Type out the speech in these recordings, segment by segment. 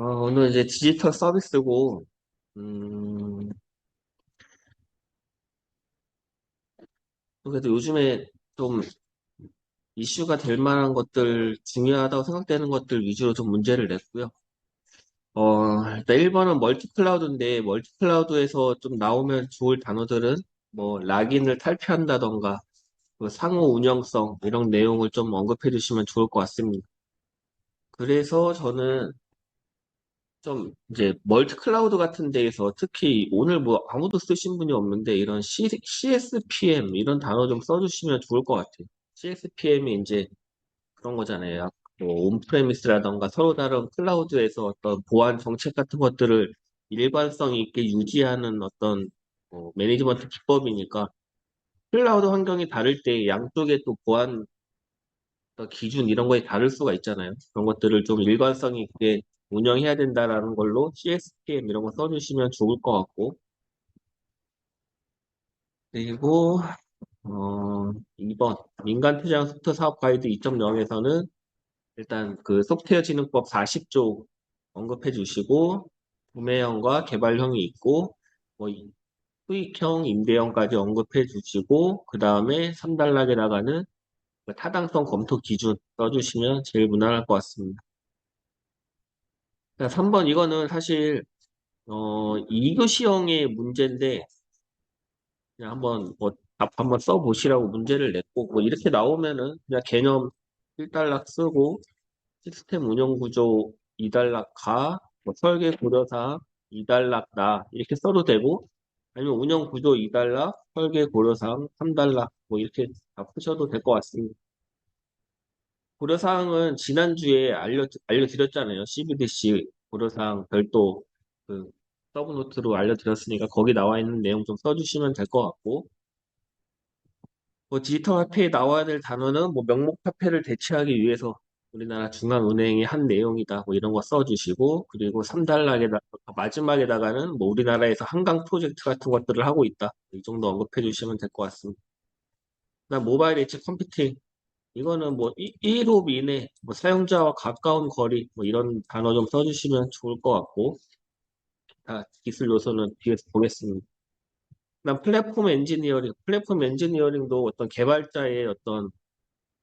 오늘 이제 디지털 서비스고, 음, 그래도 요즘에 좀 이슈가 될 만한 것들, 중요하다고 생각되는 것들 위주로 좀 문제를 냈고요. 일단 1번은 멀티클라우드인데, 멀티클라우드에서 좀 나오면 좋을 단어들은 뭐, 락인을 탈피한다던가, 그 상호 운영성, 이런 내용을 좀 언급해 주시면 좋을 것 같습니다. 그래서 저는 좀 이제 멀티 클라우드 같은 데에서 특히 오늘 뭐 아무도 쓰신 분이 없는데 이런 CSPM 이런 단어 좀 써주시면 좋을 것 같아요. CSPM이 이제 그런 거잖아요. 뭐 온프레미스라던가 서로 다른 클라우드에서 어떤 보안 정책 같은 것들을 일관성 있게 유지하는 어떤 매니지먼트 기법이니까 클라우드 환경이 다를 때 양쪽의 또 보안 기준 이런 거에 다를 수가 있잖아요. 그런 것들을 좀 일관성 있게 운영해야 된다라는 걸로 CSPM 이런 거 써주시면 좋을 것 같고. 그리고 2번 민간투자형 소프트 사업 가이드 2.0에서는 일단 그 소프트웨어 진흥법 40조 언급해 주시고 구매형과 개발형이 있고 뭐 수익형 임대형까지 언급해 주시고 그 다음에 3단락에다가는 그 타당성 검토 기준 써주시면 제일 무난할 것 같습니다. 3번 이거는 사실 2교시형의 문제인데 그냥 한번 뭐 답 한번 써보시라고 문제를 냈고 뭐 이렇게 나오면은 그냥 개념 1단락 쓰고 시스템 운영 구조 2단락 가, 뭐 설계 고려사항 2단락 나 이렇게 써도 되고 아니면 운영 구조 2단락, 설계 고려사항 3단락 뭐 이렇게 다 푸셔도 될 것 같습니다. 고려사항은 지난주에 알려드렸잖아요. CBDC 고려사항 별도 그 서브노트로 알려드렸으니까 거기 나와 있는 내용 좀 써주시면 될 것 같고, 뭐 디지털 화폐에 나와야 될 단어는 뭐 명목 화폐를 대체하기 위해서 우리나라 중앙은행이 한 내용이다. 뭐 이런 거 써주시고, 그리고 3단락에다, 마지막에다가는 뭐 우리나라에서 한강 프로젝트 같은 것들을 하고 있다. 이 정도 언급해 주시면 될 것 같습니다. 그다음 모바일 엣지 컴퓨팅. 이거는 뭐 1호 이내 뭐 사용자와 가까운 거리 뭐 이런 단어 좀 써주시면 좋을 것 같고 다 기술 요소는 뒤에서 보겠습니다. 그다음 플랫폼 엔지니어링도 어떤 개발자의 어떤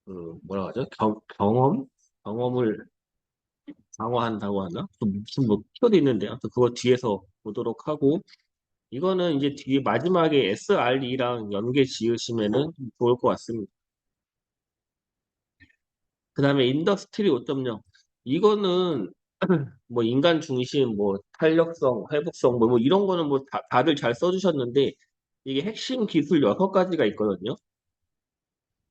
그 뭐라 하죠? 경험을 강화한다고 하나? 또 무슨 뭐 키워드 있는데 아무튼 그거 뒤에서 보도록 하고 이거는 이제 뒤에 마지막에 SRE랑 연계 지으시면은 좋을 것 같습니다. 그 다음에 인더스트리 5.0 이거는 뭐 인간 중심, 뭐 탄력성, 회복성, 뭐 이런 거는 뭐 다들 잘 써주셨는데 이게 핵심 기술 6가지가 있거든요.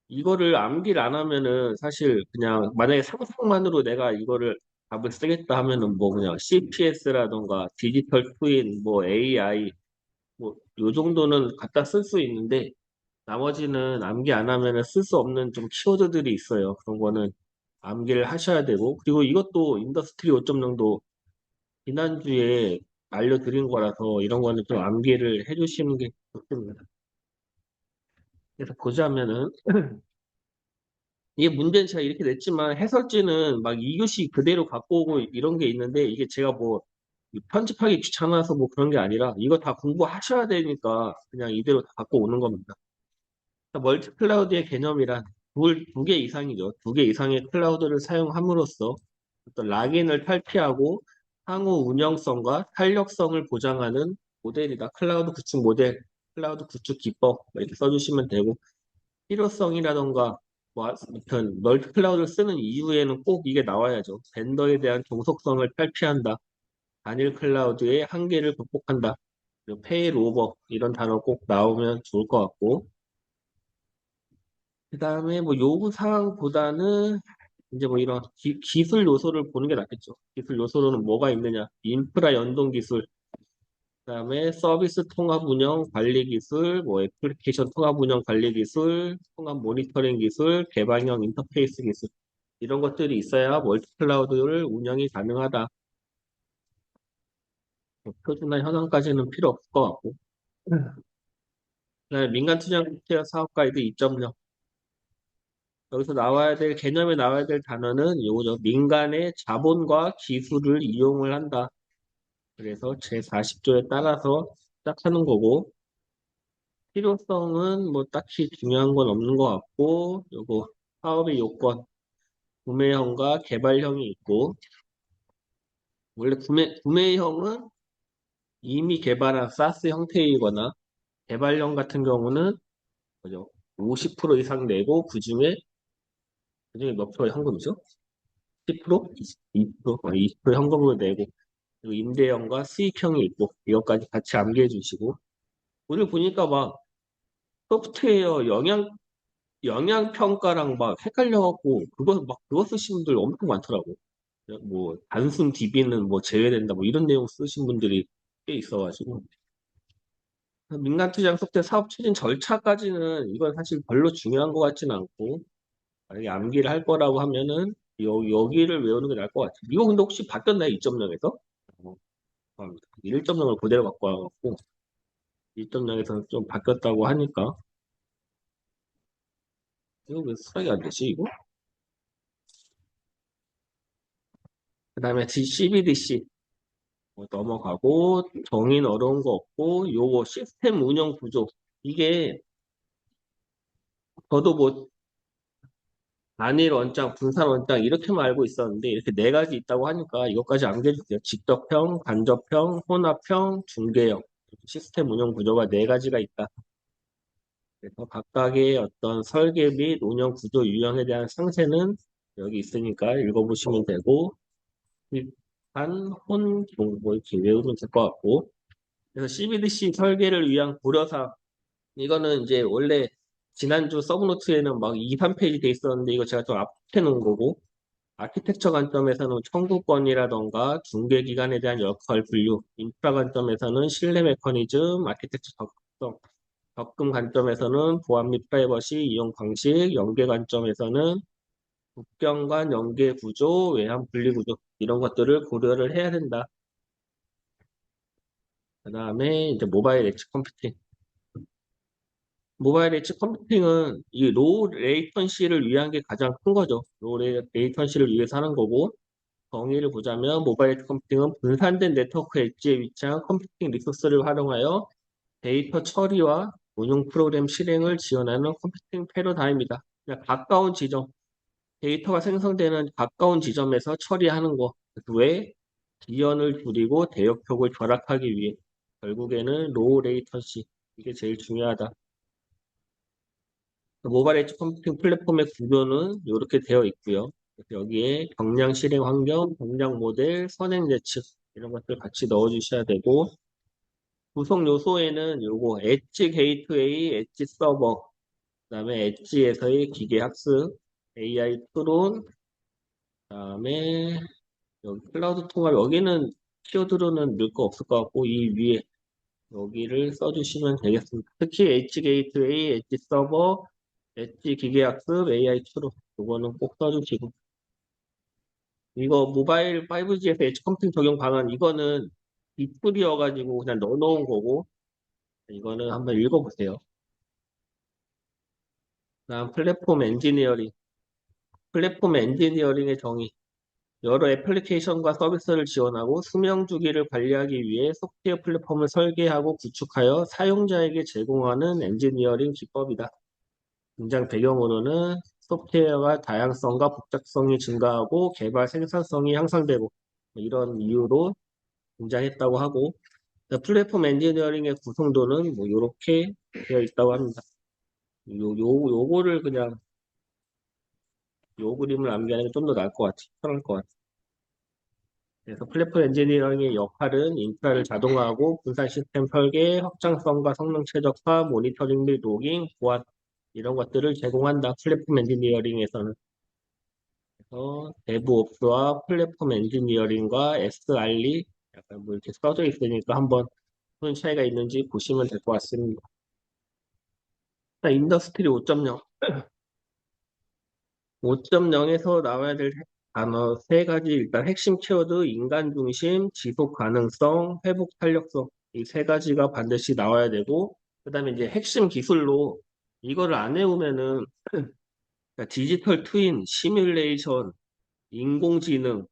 이거를 암기를 안 하면은 사실 그냥 만약에 상상만으로 내가 이거를 답을 쓰겠다 하면은 뭐 그냥 CPS라던가 디지털 트윈, 뭐 AI 뭐 요 정도는 갖다 쓸 수 있는데 나머지는 암기 안 하면은 쓸 수 없는 좀 키워드들이 있어요. 그런 거는 암기를 하셔야 되고 그리고 이것도 인더스트리 5.0도 지난주에 알려드린 거라서 이런 거는 좀 암기를 해주시는 게 좋습니다. 그래서 보자면은 이게 문제는 제가 이렇게 냈지만 해설지는 막 2교시 그대로 갖고 오고 이런 게 있는데 이게 제가 뭐 편집하기 귀찮아서 뭐 그런 게 아니라 이거 다 공부하셔야 되니까 그냥 이대로 다 갖고 오는 겁니다. 멀티 클라우드의 개념이란 두 개 이상이죠. 두 개 이상의 클라우드를 사용함으로써 어떤 락인을 탈피하고 상호 운영성과 탄력성을 보장하는 모델이다. 클라우드 구축 모델, 클라우드 구축 기법 뭐 이렇게 써주시면 되고 필요성이라던가 뭐 아무튼 멀티 클라우드를 쓰는 이유에는 꼭 이게 나와야죠. 벤더에 대한 종속성을 탈피한다. 단일 클라우드의 한계를 극복한다. 그리고 페일 오버 이런 단어 꼭 나오면 좋을 것 같고 그 다음에 뭐 요구 사항보다는 이제 뭐 이런 기술 요소를 보는 게 낫겠죠. 기술 요소로는 뭐가 있느냐? 인프라 연동 기술, 그다음에 서비스 통합 운영 관리 기술, 뭐 애플리케이션 통합 운영 관리 기술, 통합 모니터링 기술, 개방형 인터페이스 기술 이런 것들이 있어야 멀티 클라우드를 운영이 가능하다. 뭐 표준화 현황까지는 필요 없을 것 같고. 그다음에 민간 투자 사업 가이드 2.0. 여기서 나와야 될, 개념에 나와야 될 단어는 요거죠. 민간의 자본과 기술을 이용을 한다. 그래서 제40조에 따라서 시작하는 거고, 필요성은 뭐 딱히 중요한 건 없는 것 같고, 요거 사업의 요건, 구매형과 개발형이 있고, 원래 구매형은 이미 개발한 사스 형태이거나, 개발형 같은 경우는 뭐죠? 50% 이상 내고, 그중에 몇 프로 현금이죠? 10%? 20%? 20% 현금으로 내고, 그리고 임대형과 수익형이 있고, 이것까지 같이 암기해 주시고, 오늘 보니까 막 소프트웨어 영양평가랑 막 헷갈려갖고, 그거 쓰신 분들 엄청 많더라고. 뭐, 단순 DB는 뭐 제외된다, 뭐 이런 내용 쓰신 분들이 꽤 있어가지고. 민간투자형 소프트웨어 사업 추진 절차까지는 이건 사실 별로 중요한 것 같지는 않고, 만약에 암기를 할 거라고 하면은, 여기를 외우는 게 나을 것 같아요. 이거 근데 혹시 바뀌었나요? 2.0에서? 1.0을 그대로 갖고 와갖고, 1.0에서는 좀 바뀌었다고 하니까, 이거 왜 수락이 안 되지, 이거? 그 다음에 CBDC 넘어가고, 정의는 어려운 거 없고, 요거 시스템 운영 구조. 이게, 저도 뭐, 단일 원장, 분산 원장, 이렇게만 알고 있었는데, 이렇게 네 가지 있다고 하니까 이것까지 암기해주세요. 직접형, 간접형, 혼합형, 중개형. 시스템 운영 구조가 네 가지가 있다. 그래서 각각의 어떤 설계 및 운영 구조 유형에 대한 상세는 여기 있으니까 읽어보시면 되고, 일단 혼, 뭐 이렇게 외우면 될 것 같고, 그래서 CBDC 설계를 위한 고려사항, 이거는 이제 원래 지난주 서브노트에는 막 2, 3페이지 돼 있었는데, 이거 제가 좀 압축해 놓은 거고, 아키텍처 관점에서는 청구권이라던가 중개기관에 대한 역할 분류, 인프라 관점에서는 신뢰 메커니즘, 아키텍처 적극성, 접근 관점에서는 보안 및 프라이버시, 이용 방식, 연계 관점에서는 국경 간 연계 구조, 외환 분리 구조, 이런 것들을 고려를 해야 된다. 그 다음에 이제 모바일 엣지 컴퓨팅. 모바일 엣지 컴퓨팅은 이 로우 레이턴시를 위한 게 가장 큰 거죠. 로우 레이턴시를 위해서 하는 거고, 정의를 보자면 모바일 엣지 컴퓨팅은 분산된 네트워크 엣지에 위치한 컴퓨팅 리소스를 활용하여 데이터 처리와 운용 프로그램 실행을 지원하는 컴퓨팅 패러다임이다. 그냥 가까운 지점, 데이터가 생성되는 가까운 지점에서 처리하는 거. 왜? 지연을 줄이고 대역폭을 절약하기 위해. 결국에는 로우 레이턴시. 이게 제일 중요하다. 모바일 엣지 컴퓨팅 플랫폼의 구조는 이렇게 되어 있고요. 그래서 여기에 경량 실행 환경, 경량 모델, 선행 예측 이런 것들 같이 넣어 주셔야 되고, 구성 요소에는 요거 엣지 게이트웨이, 엣지 서버, 그다음에 엣지에서의 기계 학습, AI 토론, 그다음에 여기 클라우드 통합, 여기는 키워드로는 넣을 거 없을 것 같고 이 위에 여기를 써주시면 되겠습니다. 특히 엣지 게이트웨이, 엣지 서버, 엣지 기계 학습, AI 토론 이거는 꼭 써주시고, 이거 모바일 5G에서 엣지 컴퓨팅 적용 방안, 이거는 뒷줄이어가지고 그냥 넣어놓은 거고, 이거는 한번 읽어보세요. 다음 플랫폼 엔지니어링. 플랫폼 엔지니어링의 정의. 여러 애플리케이션과 서비스를 지원하고 수명 주기를 관리하기 위해 소프트웨어 플랫폼을 설계하고 구축하여 사용자에게 제공하는 엔지니어링 기법이다. 등장 배경으로는 소프트웨어가 다양성과 복잡성이 증가하고 개발 생산성이 향상되고 이런 이유로 등장했다고 하고, 플랫폼 엔지니어링의 구성도는 뭐 이렇게 되어 있다고 합니다. 요거를 그냥 요 그림을 암기하는 게 좀 더 나을 것 같아. 편할 것 같아. 그래서 플랫폼 엔지니어링의 역할은 인프라를 자동화하고 분산 시스템 설계, 확장성과 성능 최적화, 모니터링 및 로깅, 보안 이런 것들을 제공한다. 플랫폼 엔지니어링에서는. 그래서 데브옵스와 플랫폼 엔지니어링과 SRE 약간 뭐 이렇게 써져 있으니까 한번 무슨 차이가 있는지 보시면 될 것 같습니다. 인더스트리 5.0. 5.0에서 나와야 될 단어 세 가지, 일단 핵심 키워드 인간 중심, 지속 가능성, 회복 탄력성, 이 세 가지가 반드시 나와야 되고, 그다음에 이제 핵심 기술로 이거를 안 외우면은 그러니까 디지털 트윈, 시뮬레이션, 인공지능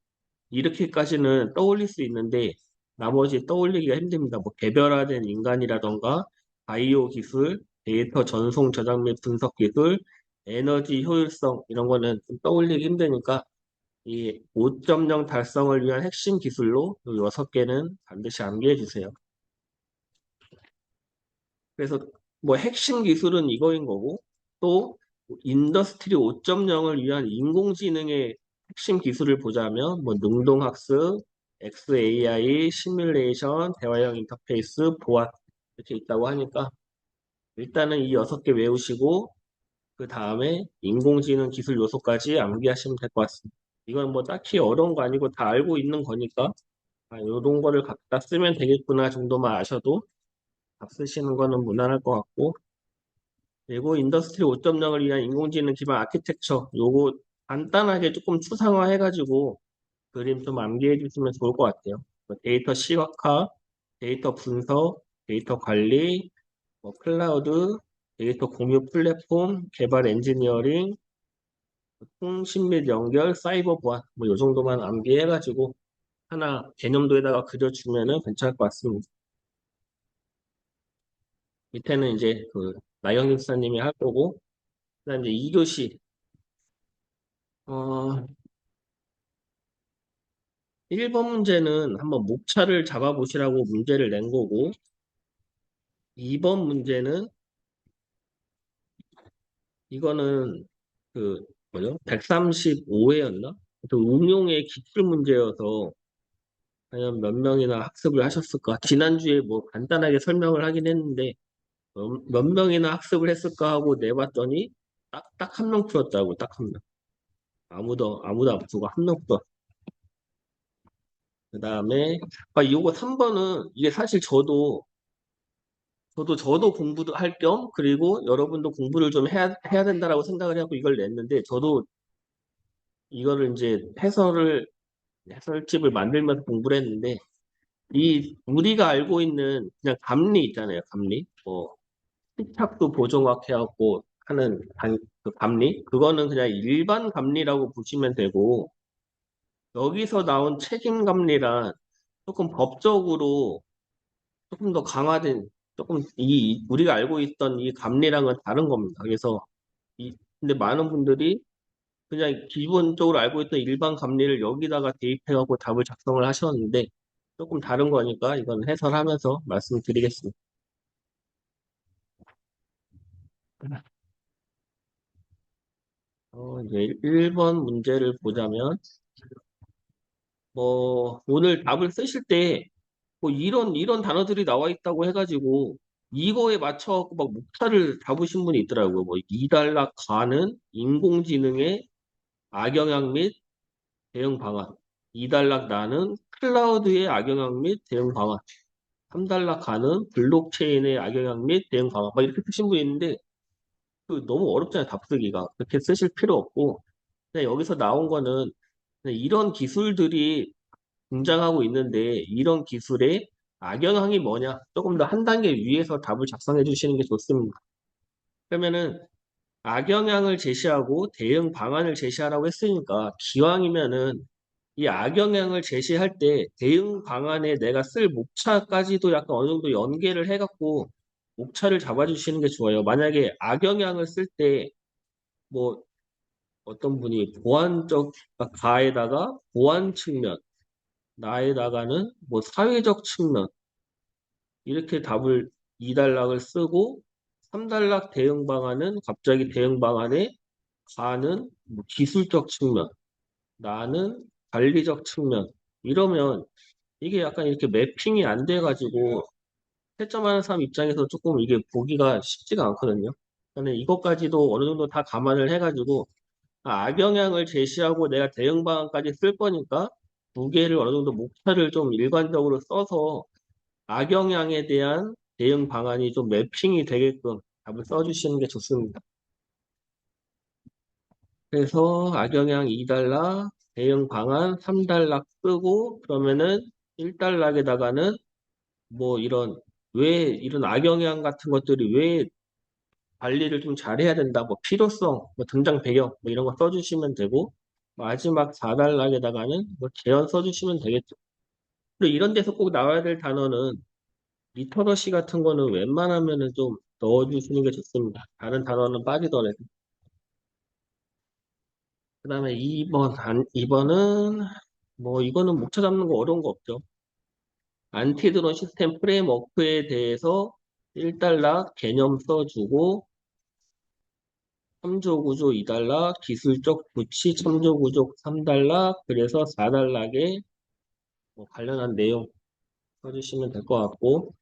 이렇게까지는 떠올릴 수 있는데 나머지 떠올리기가 힘듭니다. 뭐 개별화된 인간이라던가 바이오 기술, 데이터 전송 저장 및 분석 기술, 에너지 효율성 이런 거는 좀 떠올리기 힘드니까 이 5.0 달성을 위한 핵심 기술로 이 6개는 반드시 암기해 주세요. 그래서 뭐 핵심 기술은 이거인 거고 또 인더스트리 5.0을 위한 인공지능의 핵심 기술을 보자면 뭐 능동학습, XAI, 시뮬레이션, 대화형 인터페이스, 보안 이렇게 있다고 하니까 일단은 이 6개 외우시고 그 다음에 인공지능 기술 요소까지 암기하시면 될 것 같습니다. 이건 뭐 딱히 어려운 거 아니고 다 알고 있는 거니까 이런 거를 갖다 쓰면 되겠구나 정도만 아셔도 다 쓰시는 거는 무난할 것 같고 그리고 인더스트리 5.0을 위한 인공지능 기반 아키텍처 요거 간단하게 조금 추상화해가지고 그림 좀 암기해 주시면 좋을 것 같아요. 뭐 데이터 시각화, 데이터 분석, 데이터 관리, 뭐 클라우드, 데이터 공유 플랫폼, 개발 엔지니어링, 통신 및 연결, 사이버 보안 뭐 요 정도만 암기해가지고 하나 개념도에다가 그려주면은 괜찮을 것 같습니다. 밑에는 이제 그 나영희 목사님이 할 거고 그다음 이제 2교시 1번 문제는 한번 목차를 잡아보시라고 문제를 낸 거고 2번 문제는 이거는 그 뭐죠? 135회였나? 또 응용의 기출 문제여서 과연 몇 명이나 학습을 하셨을까? 지난주에 뭐 간단하게 설명을 하긴 했는데 몇 명이나 학습을 했을까 하고 내봤더니 딱 한 명 풀었다고 딱 한 명. 아무도 안 풀고 한 명 풀었. 그다음에 요거 3번은 이게 사실 저도 공부도 할 겸, 그리고 여러분도 공부를 좀 해야 된다라고 생각을 하고 이걸 냈는데, 저도 이거를 이제 해설집을 만들면서 공부를 했는데, 우리가 알고 있는 그냥 감리 있잖아요, 감리. 뭐, 시착도 보정확해갖고 하는 그 감리. 그거는 그냥 일반 감리라고 보시면 되고, 여기서 나온 책임 감리란 조금 법적으로 조금 더 강화된, 조금 우리가 알고 있던 이 감리랑은 다른 겁니다. 그래서 근데 많은 분들이 그냥 기본적으로 알고 있던 일반 감리를 여기다가 대입해갖고 답을 작성을 하셨는데 조금 다른 거니까 이건 해설하면서 말씀드리겠습니다. 이제 1번 문제를 보자면, 뭐, 오늘 답을 쓰실 때, 뭐, 이런 단어들이 나와 있다고 해가지고, 이거에 맞춰갖고 막 목차를 잡으신 분이 있더라고요. 뭐, 이달락 가는 인공지능의 악영향 및 대응 방안. 2단락 나는 클라우드의 악영향 및 대응 방안. 3단락 가는 블록체인의 악영향 및 대응 방안. 막 이렇게 쓰신 분이 있는데 그 너무 어렵잖아요. 답쓰기가. 그렇게 쓰실 필요 없고 그냥 여기서 나온 거는 그냥 이런 기술들이 등장하고 있는데 이런 기술의 악영향이 뭐냐? 조금 더 한 단계 위에서 답을 작성해 주시는 게 좋습니다. 그러면은 악영향을 제시하고 대응 방안을 제시하라고 했으니까 기왕이면은 이 악영향을 제시할 때 대응 방안에 내가 쓸 목차까지도 약간 어느 정도 연계를 해갖고 목차를 잡아주시는 게 좋아요. 만약에 악영향을 쓸 때 뭐 어떤 분이 보안적 가에다가 보안 측면, 나에다가는 뭐 사회적 측면 이렇게 답을 2단락을 쓰고 3단락 대응 방안은 갑자기 대응 방안에 가는 뭐 기술적 측면, 나는 관리적 측면 이러면 이게 약간 이렇게 매핑이 안 돼가지고 채점하는 사람 입장에서 조금 이게 보기가 쉽지가 않거든요. 근데 이것까지도 어느 정도 다 감안을 해가지고 악영향을 제시하고 내가 대응 방안까지 쓸 거니까 두 개를 어느 정도 목차를 좀 일관적으로 써서 악영향에 대한 대응 방안이 좀 매핑이 되게끔 답을 써주시는 게 좋습니다. 그래서 악영향 2단락, 대응 방안 3단락 쓰고 그러면은 1단락에다가는 뭐 이런 왜 이런 악영향 같은 것들이 왜 관리를 좀 잘해야 된다. 뭐 필요성, 뭐 등장 배경, 뭐 이런 거 써주시면 되고 마지막 4단락에다가는 뭐 제언 써주시면 되겠죠. 그리고 이런 데서 꼭 나와야 될 단어는 리터러시 같은 거는 웬만하면은 좀 넣어주시는 게 좋습니다. 다른 단어는 빠지더라도. 그 다음에 2번은 뭐 이거는 목차 잡는 거 어려운 거 없죠. 안티드론 시스템 프레임워크에 대해서 1달러 개념 써주고 3조 구조 2달러, 기술적 부치 첨조 구조 3달러, 그래서 4달러에 뭐 관련한 내용 써주시면 될 것 같고,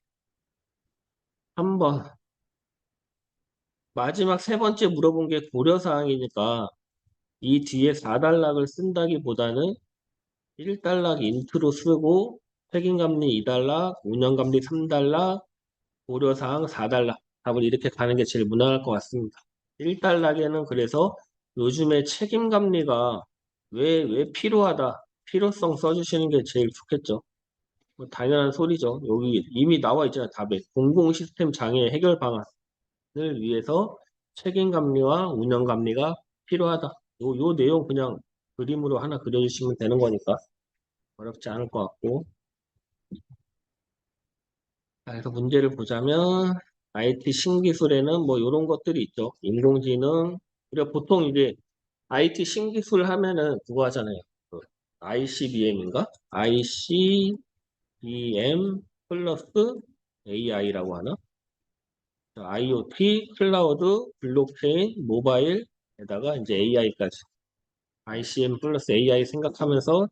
한번 마지막 세 번째 물어본 게 고려사항이니까 이 뒤에 4달러를 쓴다기보다는 1달러 인트로 쓰고 책임감리 2달러, 운영감리 3달러, 고려사항 4달러 답을 이렇게 가는 게 제일 무난할 것 같습니다. 1달러에는 그래서 요즘에 책임감리가 왜 필요하다, 필요성 써주시는 게 제일 좋겠죠. 뭐 당연한 소리죠. 여기 이미 나와 있잖아요. 답에 공공 시스템 장애 해결 방안을 위해서 책임감리와 운영감리가 필요하다. 요 내용 그냥 그림으로 하나 그려주시면 되는 거니까 어렵지 않을 것 같고. 자, 그래서 문제를 보자면 IT 신기술에는 뭐 이런 것들이 있죠. 인공지능. 우리가 보통 이제 IT 신기술 하면은 그거 하잖아요. 그 ICBM인가? ICBM 플러스 AI라고 하나? IoT, 클라우드, 블록체인, 모바일에다가 이제 AI까지. ICM 플러스 AI 생각하면서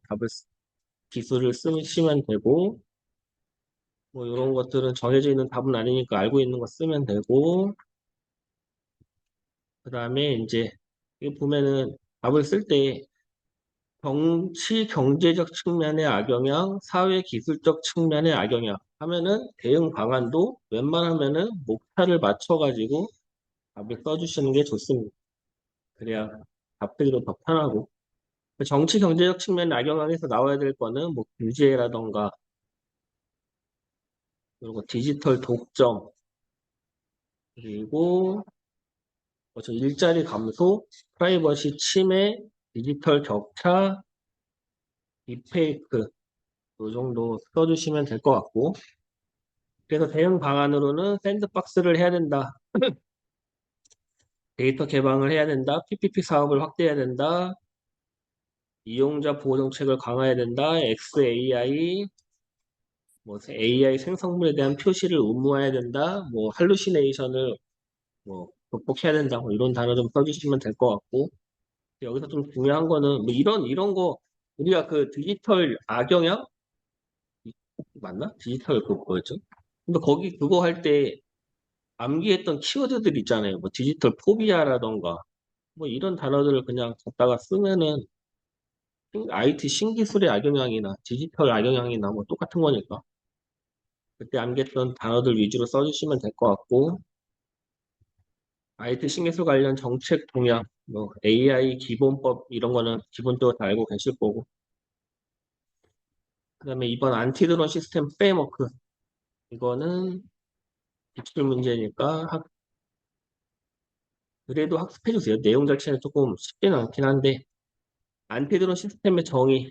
기술을 쓰시면 되고, 뭐 이런 것들은 정해져 있는 답은 아니니까 알고 있는 거 쓰면 되고, 그 다음에 이제 이거 보면은 답을 쓸 때 정치 경제적 측면의 악영향, 사회 기술적 측면의 악영향 하면은 대응 방안도 웬만하면은 목차를 맞춰가지고 답을 써주시는 게 좋습니다. 그래야 답들도 더 편하고. 정치 경제적 측면의 악영향에서 나와야 될 거는 뭐 규제라던가 그리고 디지털 독점 그리고 뭐저 일자리 감소, 프라이버시 침해, 디지털 격차, 딥페이크 이 정도 써주시면 될 것 같고 그래서 대응 방안으로는 샌드박스를 해야 된다. 데이터 개방을 해야 된다. PPP 사업을 확대해야 된다. 이용자 보호 정책을 강화해야 된다. XAI, 뭐 AI 생성물에 대한 표시를 의무화해야 된다. 뭐 할루시네이션을 뭐 극복해야 된다. 뭐 이런 단어 좀 써주시면 될 것 같고 여기서 좀 중요한 거는 뭐 이런 거 우리가 그 디지털 악영향 맞나? 디지털 그 뭐였죠? 근데 거기 그거 할 때 암기했던 키워드들 있잖아요. 뭐 디지털 포비아라던가 뭐 이런 단어들을 그냥 갖다가 쓰면은 IT 신기술의 악영향이나 디지털 악영향이나 뭐 똑같은 거니까 그때 암기했던 단어들 위주로 써주시면 될 것 같고 IT 신기술 관련 정책 동향, 뭐 AI 기본법 이런 거는 기본적으로 다 알고 계실 거고 그다음에 이번 안티드론 시스템 프레임워크 이거는 기출 문제니까 그래도 학습해 주세요. 내용 자체는 조금 쉽지는 않긴 한데 안티드론 시스템의 정의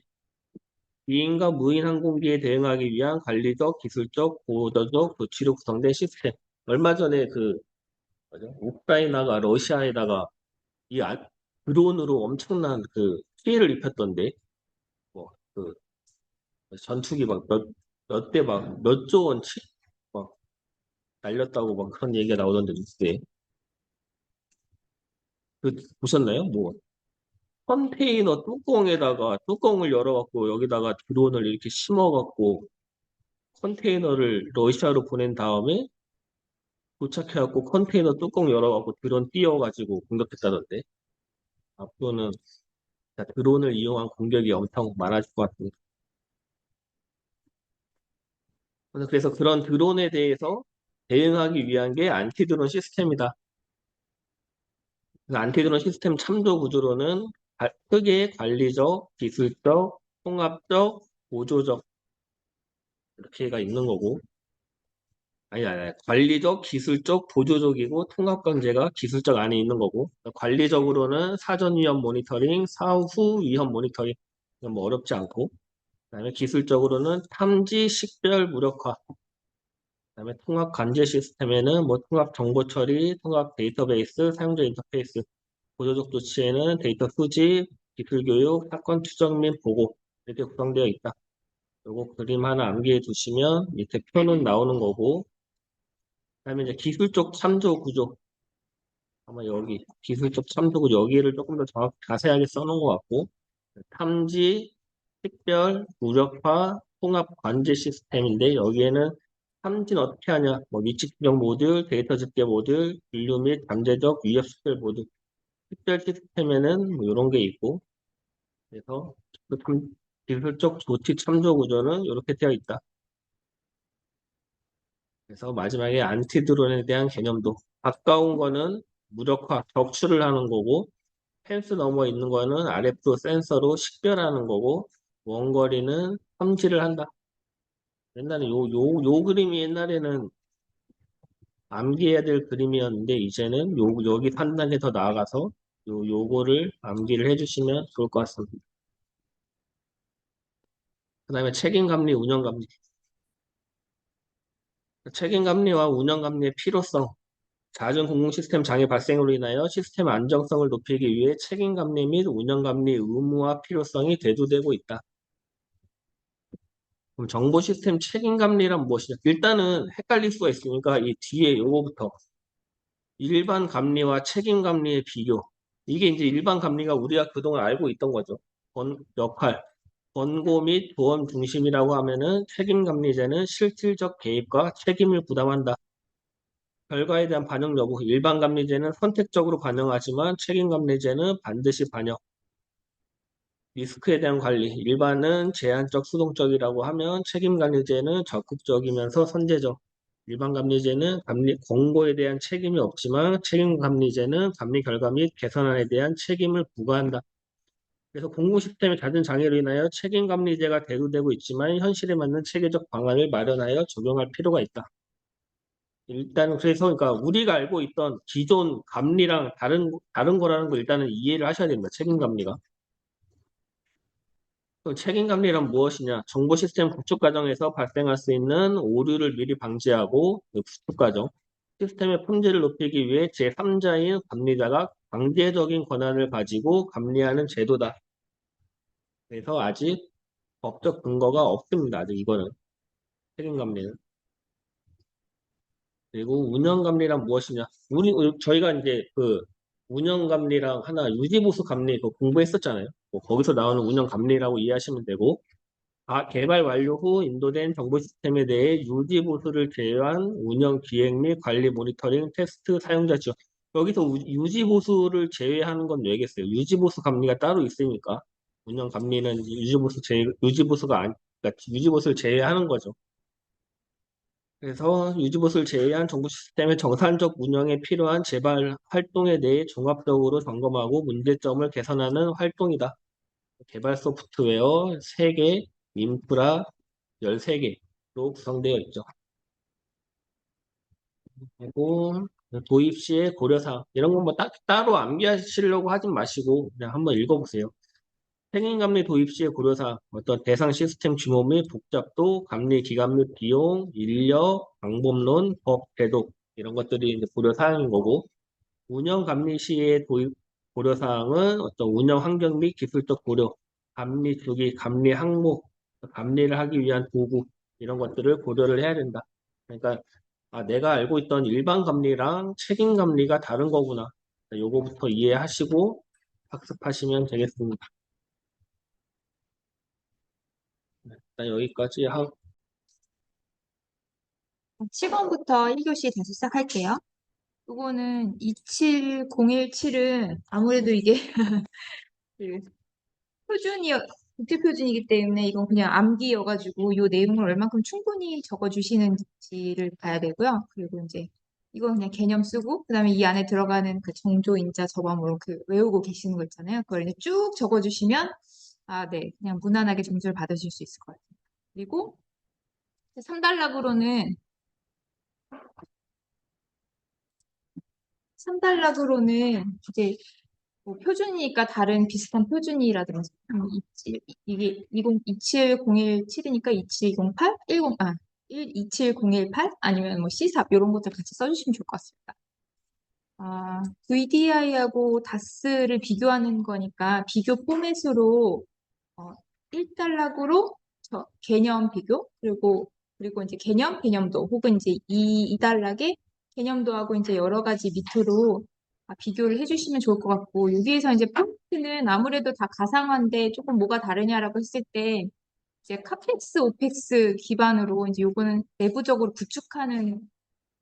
비인과 무인 항공기에 대응하기 위한 관리적, 기술적, 보호자적 조치로 구성된 시스템. 얼마 전에 그 뭐죠? 우크라이나가 러시아에다가 이 드론으로 엄청난 그 피해를 입혔던데 뭐그 전투기 막 몇 대 막 몇 조 원치 막 날렸다고 막 그런 얘기가 나오던데 뉴스에 그 보셨나요? 뭐 컨테이너 뚜껑에다가 뚜껑을 열어갖고 여기다가 드론을 이렇게 심어갖고 컨테이너를 러시아로 보낸 다음에 도착해갖고 컨테이너 뚜껑 열어갖고 드론 띄워가지고 공격했다던데 앞으로는 드론을 이용한 공격이 엄청 많아질 것 같습니다. 그래서 그런 드론에 대해서 대응하기 위한 게 안티드론 시스템이다. 그래서 안티드론 시스템 참조 구조로는 크게 관리적, 기술적, 통합적, 보조적 이렇게가 있는 거고 아니. 관리적, 기술적, 보조적이고 통합관제가 기술적 안에 있는 거고 관리적으로는 사전 위험 모니터링, 사후 위험 모니터링 이건 뭐 어렵지 않고 그다음에 기술적으로는 탐지, 식별, 무력화 그다음에 통합 관제 시스템에는 뭐 통합 정보 처리, 통합 데이터베이스, 사용자 인터페이스 보조적 조치에는 데이터 수집, 기술 교육, 사건 추적 및 보고 이렇게 구성되어 있다. 요거 그림 하나 암기해 두시면 밑에 표는 나오는 거고 그다음에 이제 기술적 참조 구조 아마 여기 기술적 참조 구조 여기를 조금 더 자세하게 써놓은 것 같고 탐지, 식별, 무력화, 통합 관제 시스템인데 여기에는 탐지는 어떻게 하냐 뭐 위치 추적 모듈, 데이터 집계 모듈, 인류 및 잠재적 위협 식별 모듈 식별 시스템에는 뭐 이런 게 있고 그래서 그 기술적 조치 참조 구조는 이렇게 되어 있다. 그래서 마지막에 안티드론에 대한 개념도 가까운 거는 무력화, 격추를 하는 거고 펜스 넘어 있는 거는 RF 센서로 식별하는 거고 원거리는 탐지를 한다. 옛날에 요 그림이 옛날에는 암기해야 될 그림이었는데 이제는 여기 한 단계 더 나아가서 요거를 암기를 해주시면 좋을 것 같습니다. 그 다음에 책임감리, 운영감리. 책임감리와 운영감리의 필요성. 잦은 공공 시스템 장애 발생으로 인하여 시스템 안정성을 높이기 위해 책임감리 및 운영감리 의무화 필요성이 대두되고 있다. 그럼 정보 시스템 책임감리란 무엇이냐? 일단은 헷갈릴 수가 있으니까 이 뒤에 요거부터 일반 감리와 책임감리의 비교. 이게 이제 일반 감리가 우리가 그동안 알고 있던 거죠. 역할, 권고 및 보험 중심이라고 하면은 책임감리제는 실질적 개입과 책임을 부담한다. 결과에 대한 반영 여부, 일반감리제는 선택적으로 반영하지만 책임감리제는 반드시 반영. 리스크에 대한 관리, 일반은 제한적 수동적이라고 하면 책임감리제는 적극적이면서 선제적. 일반감리제는 권고에 대한 책임이 없지만 책임감리제는 감리 결과 및 개선안에 대한 책임을 부과한다. 그래서 공공 시스템의 잦은 장애로 인하여 책임감리제가 대두되고 있지만 현실에 맞는 체계적 방안을 마련하여 적용할 필요가 있다. 일단은 그래서 그러니까 우리가 알고 있던 기존 감리랑 다른 거라는 걸 일단은 이해를 하셔야 됩니다. 책임 감리가. 그 책임 감리란 무엇이냐? 정보 시스템 구축 과정에서 발생할 수 있는 오류를 미리 방지하고 그 구축 과정. 시스템의 품질을 높이기 위해 제3자인 감리자가 강제적인 권한을 가지고 감리하는 제도다. 그래서 아직 법적 근거가 없습니다. 아직 이거는 책임 감리는. 그리고 운영감리란 무엇이냐? 저희가 이제 그 운영감리랑 하나 유지보수 감리 그거 공부했었잖아요. 뭐 거기서 나오는 운영감리라고 이해하시면 되고, 개발 완료 후 인도된 정보 시스템에 대해 유지보수를 제외한 운영 기획 및 관리 모니터링 테스트 사용자 지원. 여기서 유지보수를 제외하는 건 왜겠어요? 유지보수 감리가 따로 있으니까 운영감리는 유지보수가 그러니까 유지보수를 제외하는 거죠. 그래서 유지봇을 제외한 정부 시스템의 정상적 운영에 필요한 재발 활동에 대해 종합적으로 점검하고 문제점을 개선하는 활동이다. 개발 소프트웨어 3개, 인프라 13개로 구성되어 있죠. 그리고 도입 시의 고려사항 이런 건 뭐 따로 암기하시려고 하지 마시고 그냥 한번 읽어보세요. 행인감리 도입 시의 고려사항, 어떤 대상 시스템 규모 및 복잡도, 감리 기간 및 비용, 인력, 방법론, 법, 제도 이런 것들이 이제 고려사항인 거고 운영 감리 시의 도입 고려사항은 어떤 운영 환경 및 기술적 고려, 감리 주기, 감리 항목, 감리를 하기 위한 도구 이런 것들을 고려를 해야 된다. 그러니까 내가 알고 있던 일반 감리랑 책임 감리가 다른 거구나. 요거부터 이해하시고 학습하시면 되겠습니다. 일단 여기까지 하고 7번부터 1교시 다시 시작할게요. 이거는 27017은 아무래도 이게 그 표준이, 국제표준이기 때문에 이건 그냥 암기여가지고 이 내용을 얼만큼 충분히 적어주시는지를 봐야 되고요. 그리고 이제 이건 그냥 개념 쓰고 그다음에 이 안에 들어가는 그 정조, 인자, 접어으로 그 외우고 계시는 거 있잖아요. 그걸 이제 쭉 적어주시면 네, 그냥 무난하게 점수를 받으실 수 있을 것 같아요. 그리고 3단락으로는 3단락으로는 이제 뭐 표준이니까 다른 비슷한 표준이라든지 이게 27017이니까 2708, 27018 아니면 뭐 C삽 이런 것들 같이 써주시면 좋을 것 같습니다. VDI하고 DAS를 비교하는 거니까 비교 포맷으로 1단락으로 개념 비교 그리고 이제 개념도 혹은 이제 이 2단락의 개념도하고 이제 여러 가지 밑으로 비교를 해주시면 좋을 것 같고 여기에서 이제 포인트는 아무래도 다 가상화인데 조금 뭐가 다르냐라고 했을 때 이제 카펙스, 오펙스 기반으로 이제 요거는 내부적으로 구축하는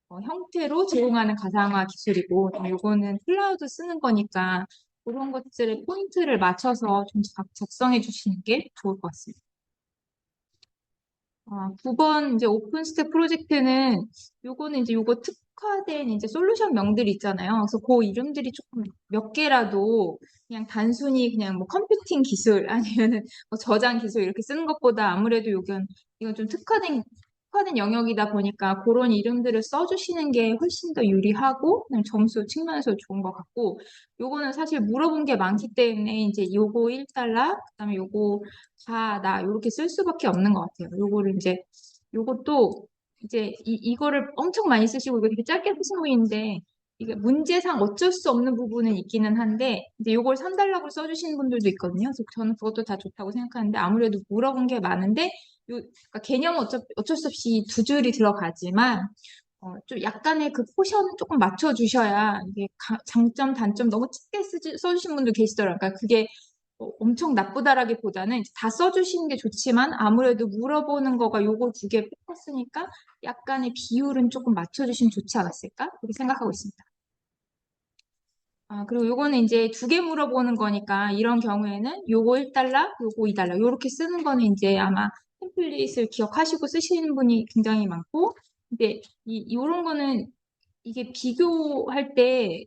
형태로 제공하는 가상화 기술이고 요거는 클라우드 쓰는 거니까 그런 것들의 포인트를 맞춰서 좀 작성해 주시는 게 좋을 것 같습니다. 9번 이제 오픈 스택 프로젝트는 요거는 이제 요거 특화된 이제 솔루션 명들이 있잖아요. 그래서 그 이름들이 조금 몇 개라도 그냥 단순히 그냥 뭐 컴퓨팅 기술 아니면은 뭐 저장 기술 이렇게 쓰는 것보다 아무래도 이건 좀 특화된 영역이다 보니까 그런 이름들을 써주시는 게 훨씬 더 유리하고 그냥 점수 측면에서 좋은 것 같고 요거는 사실 물어본 게 많기 때문에 이제 요거 1달러 그다음에 요거 나 요렇게 쓸 수밖에 없는 것 같아요. 요거를 이제 요것도 이제 이거를 엄청 많이 쓰시고 이거 되게 짧게 쓰신 분인데 이게 문제상 어쩔 수 없는 부분은 있기는 한데 이제 요걸 3달락으로 써주시는 분들도 있거든요. 그래서 저는 그것도 다 좋다고 생각하는데 아무래도 물어본 게 많은데 그러니까 개념은 어쩔 수 없이 두 줄이 들어가지만 좀 약간의 그 포션은 조금 맞춰주셔야 이게 장점, 단점 너무 짧게 써주신 분도 계시더라고요. 그러니까 그게 엄청 나쁘다라기보다는 다 써주시는 게 좋지만 아무래도 물어보는 거가 요거 두 개 포커스니까 약간의 비율은 조금 맞춰주시면 좋지 않았을까? 그렇게 생각하고 있습니다. 그리고 요거는 이제 두 개 물어보는 거니까 이런 경우에는 요거 1달러, 요거 2달러 요렇게 쓰는 거는 이제 아마 템플릿을 기억하시고 쓰시는 분이 굉장히 많고 근데 요런 거는 이게 비교할 때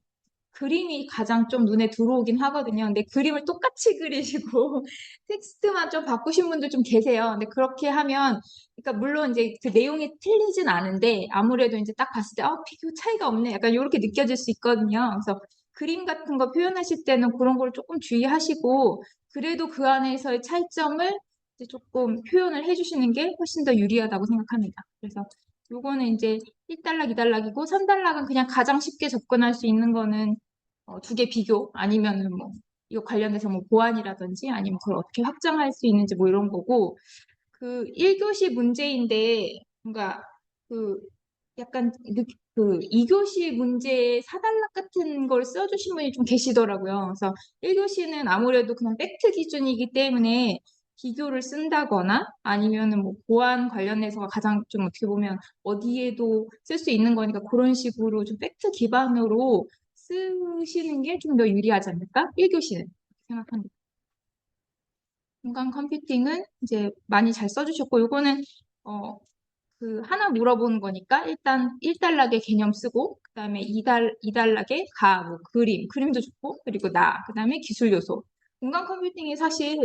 그림이 가장 좀 눈에 들어오긴 하거든요. 근데 그림을 똑같이 그리시고 텍스트만 좀 바꾸신 분들 좀 계세요. 근데 그렇게 하면, 그러니까 물론 이제 그 내용이 틀리진 않은데 아무래도 이제 딱 봤을 때, 비교 차이가 없네. 약간 이렇게 느껴질 수 있거든요. 그래서 그림 같은 거 표현하실 때는 그런 걸 조금 주의하시고 그래도 그 안에서의 차이점을 이제 조금 표현을 해주시는 게 훨씬 더 유리하다고 생각합니다. 그래서 요거는 이제 1달락, 2달락이고 3달락은 그냥 가장 쉽게 접근할 수 있는 거는 두 개 비교 아니면은 뭐 이거 관련해서 뭐 보안이라든지 아니면 그걸 어떻게 확장할 수 있는지 뭐 이런 거고 그 1교시 문제인데 뭔가 그 약간 그 2교시 문제 사단락 같은 걸 써주신 분이 좀 계시더라고요. 그래서 1교시는 아무래도 그냥 팩트 기준이기 때문에 비교를 쓴다거나 아니면은 뭐 보안 관련해서 가장 좀 어떻게 보면 어디에도 쓸 수 있는 거니까 그런 식으로 좀 팩트 기반으로 쓰시는 게 좀 더 유리하지 않을까? 1교시는 생각합니다. 공간 컴퓨팅은 이제 많이 잘 써주셨고, 요거는, 하나 물어보는 거니까, 일단 1달락의 개념 쓰고, 그 다음에 2달락의 뭐, 그림도 좋고, 그리고 그 다음에 기술 요소. 공간 컴퓨팅이 사실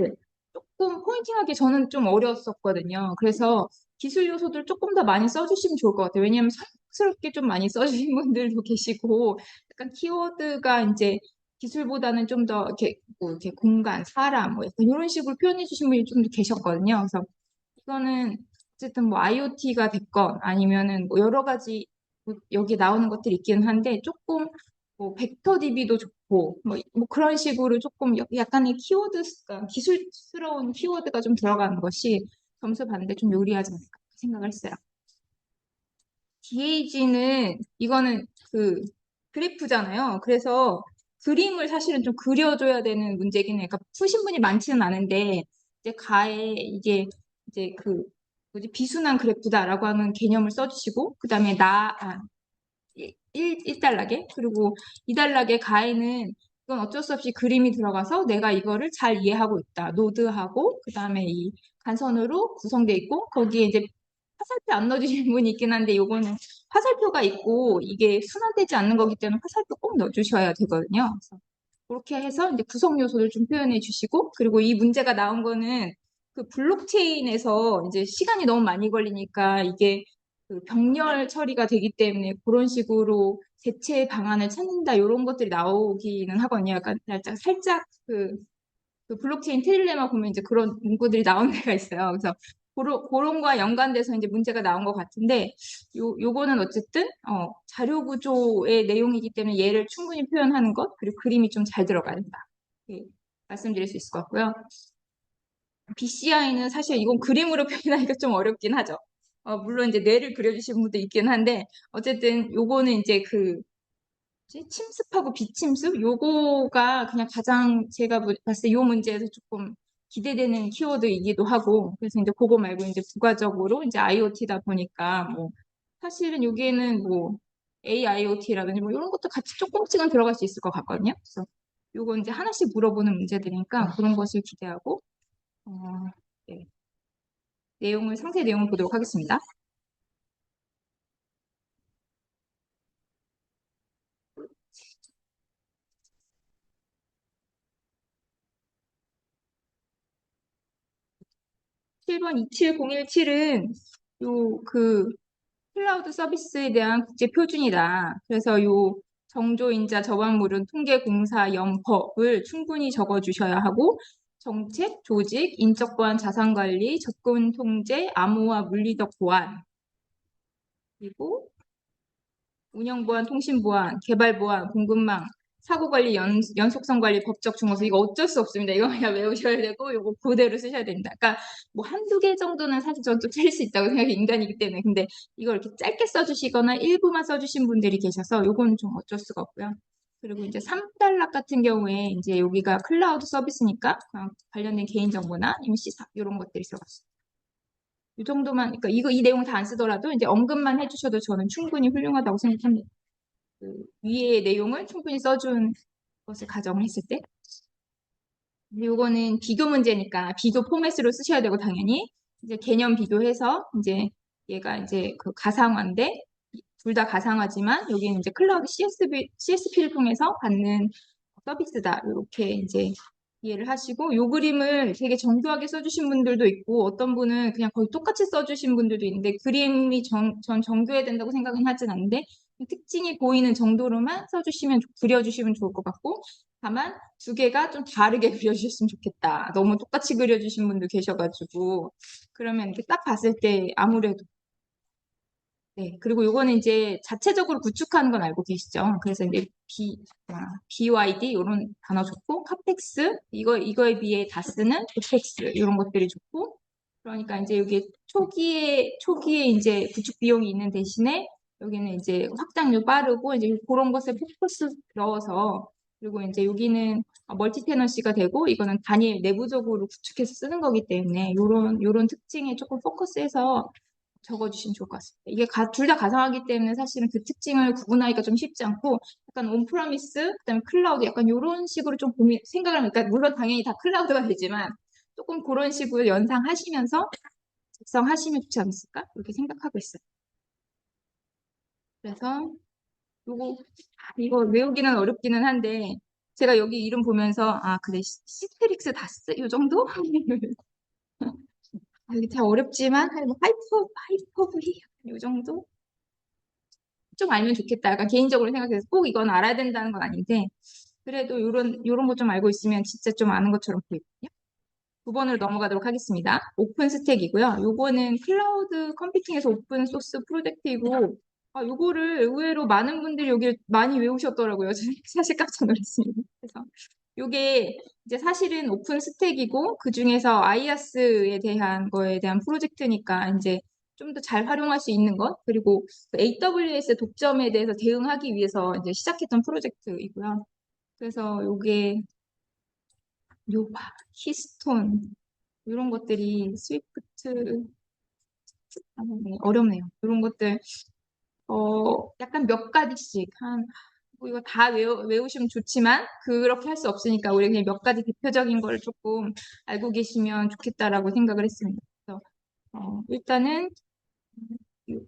조금 포인팅하기 저는 좀 어려웠었거든요. 그래서 기술 요소들 조금 더 많이 써주시면 좋을 것 같아요. 왜냐하면 스럽게 좀 많이 써주신 분들도 계시고, 약간 키워드가 이제 기술보다는 좀 더 이렇게 뭐 이렇게 공간, 사람 뭐 약간 이런 식으로 표현해 주신 분이 좀 계셨거든요. 그래서 이거는 어쨌든 뭐 IoT가 됐건 아니면은 뭐 여러 가지 뭐 여기 나오는 것들이 있기는 한데 조금 뭐 벡터 DB도 좋고 뭐 그런 식으로 조금 약간의 키워드가 기술스러운 키워드가 좀 들어가는 것이 점수 받는데 좀 유리하지 않을까 생각을 했어요. DAG는 이거는 그 그래프잖아요. 그래서 그림을 사실은 좀 그려줘야 되는 문제긴 해요. 그러니까 푸신 분이 많지는 않은데 이제 가에 이게 이제 그 뭐지 비순환 그래프다라고 하는 개념을 써주시고 그 다음에 1달락에 그리고 2달락의 가에는 이건 어쩔 수 없이 그림이 들어가서 내가 이거를 잘 이해하고 있다. 노드하고 그 다음에 이 간선으로 구성돼 있고 거기에 이제 화살표 안 넣어주시는 분이 있긴 한데 요거는 화살표가 있고 이게 순환되지 않는 거기 때문에 화살표 꼭 넣어주셔야 되거든요. 그래서 그렇게 해서 이제 구성 요소를 좀 표현해 주시고 그리고 이 문제가 나온 거는 그 블록체인에서 이제 시간이 너무 많이 걸리니까 이게 그 병렬 처리가 되기 때문에 그런 식으로 대체 방안을 찾는다 이런 것들이 나오기는 하거든요. 약간 살짝 그 블록체인 트릴레마 보면 이제 그런 문구들이 나온 데가 있어요. 그래서 그런 거와 연관돼서 이제 문제가 나온 것 같은데 요거는 어쨌든 자료 구조의 내용이기 때문에 얘를 충분히 표현하는 것 그리고 그림이 좀 잘 들어가야 된다. 예, 말씀드릴 수 있을 것 같고요. BCI는 사실 이건 그림으로 표현하기가 좀 어렵긴 하죠. 물론 이제 뇌를 그려주신 분도 있긴 한데 어쨌든 요거는 이제 침습하고 비침습 요거가 그냥 가장 제가 봤을 때 요 문제에서 조금 기대되는 키워드이기도 하고 그래서 이제 그거 말고 이제 부가적으로 이제 IoT다 보니까 뭐 사실은 여기에는 뭐 AIoT라든지 뭐 이런 것도 같이 조금씩은 들어갈 수 있을 것 같거든요. 그래서 요거 이제 하나씩 물어보는 문제들이니까 그런 것을 기대하고 어, 네. 상세 내용을 보도록 하겠습니다. 7번 27017은 요 클라우드 서비스에 대한 국제 표준이다. 그래서 정조인자 저반물은 통계공사 영법을 충분히 적어주셔야 하고 정책, 조직, 인적 보안, 자산 관리, 접근 통제, 암호화, 물리적 보안 그리고 운영 보안, 통신 보안, 개발 보안, 공급망, 사고 관리, 연속성 관리, 법적 중요성 이거 어쩔 수 없습니다. 이거 그냥 외우셔야 되고 이거 그대로 쓰셔야 됩니다. 그러니까 뭐 한두 개 정도는 사실 저는 좀 틀릴 수 있다고 생각해 인간이기 때문에 근데 이걸 이렇게 짧게 써주시거나 일부만 써주신 분들이 계셔서 이거는 좀 어쩔 수가 없고요. 그리고 이제 3단락 같은 경우에 이제 여기가 클라우드 서비스니까 관련된 개인정보나 아니면 시사 이런 것들이 들어갔어요. 이 정도만, 그러니까 이 내용 다 안 쓰더라도 이제 언급만 해주셔도 저는 충분히 훌륭하다고 생각합니다. 위의 내용을 충분히 써준 것을 가정을 했을 때. 이거는 비교 문제니까 비교 포맷으로 쓰셔야 되고 당연히 이제 개념 비교해서 이제 얘가 이제 그 가상화인데 둘 다 가상화지만 여기는 이제 클라우드 CSP를 통해서 받는 서비스다. 이렇게 이제 이해를 하시고 요 그림을 되게 정교하게 써주신 분들도 있고 어떤 분은 그냥 거의 똑같이 써주신 분들도 있는데 그림이 전 정교해야 된다고 생각은 하진 않는데 특징이 보이는 정도로만 그려주시면 좋을 것 같고 다만 두 개가 좀 다르게 그려주셨으면 좋겠다. 너무 똑같이 그려주신 분도 계셔가지고 그러면 이렇게 딱 봤을 때 아무래도 네, 그리고 요거는 이제 자체적으로 구축하는 건 알고 계시죠? 그래서 이제 BYD 이런 단어 좋고, 카펙스 이거에 비해 다스는 오펙스 이런 것들이 좋고, 그러니까 이제 여기 초기에 이제 구축 비용이 있는 대신에 여기는 이제 확장률 빠르고 이제 그런 것에 포커스 넣어서 그리고 이제 여기는 멀티 테너시가 되고 이거는 단일 내부적으로 구축해서 쓰는 거기 때문에 요런 특징에 조금 포커스해서 적어주시면 좋을 것 같습니다. 이게 둘 다 가상하기 때문에 사실은 그 특징을 구분하기가 좀 쉽지 않고 약간 온프라미스, 그다음에 클라우드 약간 이런 식으로 좀 생각을 하면 그러니까 물론 당연히 다 클라우드가 되지만 조금 그런 식으로 연상하시면서 작성하시면 좋지 않았을까? 이렇게 생각하고 있어요. 그래서 이거 외우기는 어렵기는 한데 제가 여기 이름 보면서 그래 시트릭스 다스 이 정도? 이게 잘 어렵지만 뭐 하이퍼블리 이 정도? 좀 알면 좋겠다. 약간 개인적으로 생각해서 꼭 이건 알아야 된다는 건 아닌데, 그래도 요런 거 좀 알고 있으면 진짜 좀 아는 것처럼 보이거든요. 9번으로 넘어가도록 하겠습니다. 오픈 스택이고요. 요거는 클라우드 컴퓨팅에서 오픈 소스 프로젝트이고, 요거를 의외로 많은 분들이 여기 많이 외우셨더라고요. 저는 사실 깜짝 놀랐습니다. 그래서 요게 이제 사실은 오픈 스택이고, 그 중에서 아이아스에 대한 거에 대한 프로젝트니까 이제 좀 더 잘 활용할 수 있는 것, 그리고 AWS 독점에 대해서 대응하기 위해서 이제 시작했던 프로젝트이고요. 그래서 요게 히스톤 이런 것들이 스위프트 어렵네요. 이런 것들 약간 몇 가지씩 뭐 이거 다 외우시면 좋지만 그렇게 할 수 없으니까 우리 그냥 몇 가지 대표적인 걸 조금 알고 계시면 좋겠다라고 생각을 했습니다. 그래서 일단은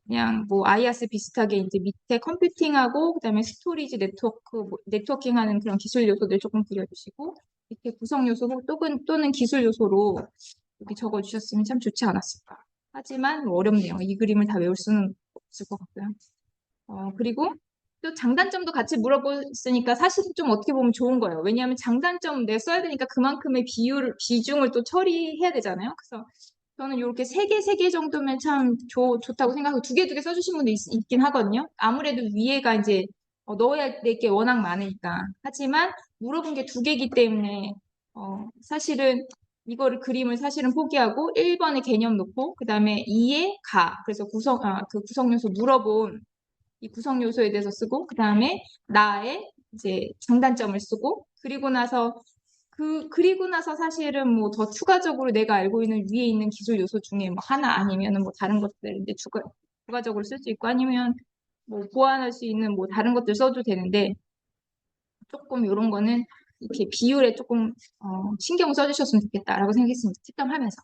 그냥 뭐 아이아스 비슷하게 이제 밑에 컴퓨팅하고 그다음에 스토리지 네트워킹하는 그런 기술 요소들 조금 그려주시고 밑에 구성 요소로 또는 기술 요소로 이렇게 적어주셨으면 참 좋지 않았을까. 하지만 뭐 어렵네요. 이 그림을 다 외울 수는 있을 것 같고요. 그리고 또 장단점도 같이 물어봤으니까 사실은 좀 어떻게 보면 좋은 거예요. 왜냐하면 장단점 내가 써야 되니까 그만큼의 비중을 또 처리해야 되잖아요. 그래서 저는 이렇게 세 개 정도면 참 좋다고 생각하고 두 개 써주신 분도 있긴 하거든요. 아무래도 위에가 이제 넣어야 될 게 워낙 많으니까. 하지만 물어본 게 두 개이기 때문에 사실은 이거를 그림을 사실은 포기하고 1번에 개념 놓고 그 다음에 2에 가. 그래서 그 구성 요소 물어본 이 구성 요소에 대해서 쓰고 그 다음에 나의 이제 장단점을 쓰고 그리고 나서 사실은 뭐 더 추가적으로 내가 알고 있는 위에 있는 기술 요소 중에 뭐 하나 아니면은 뭐 다른 것들 이제 추가적으로 쓸 수 있고 아니면 뭐 보완할 수 있는 뭐 다른 것들 써도 되는데 조금 이런 거는 이렇게 비율에 조금 신경 써주셨으면 좋겠다라고 생각했습니다. 직감하면서.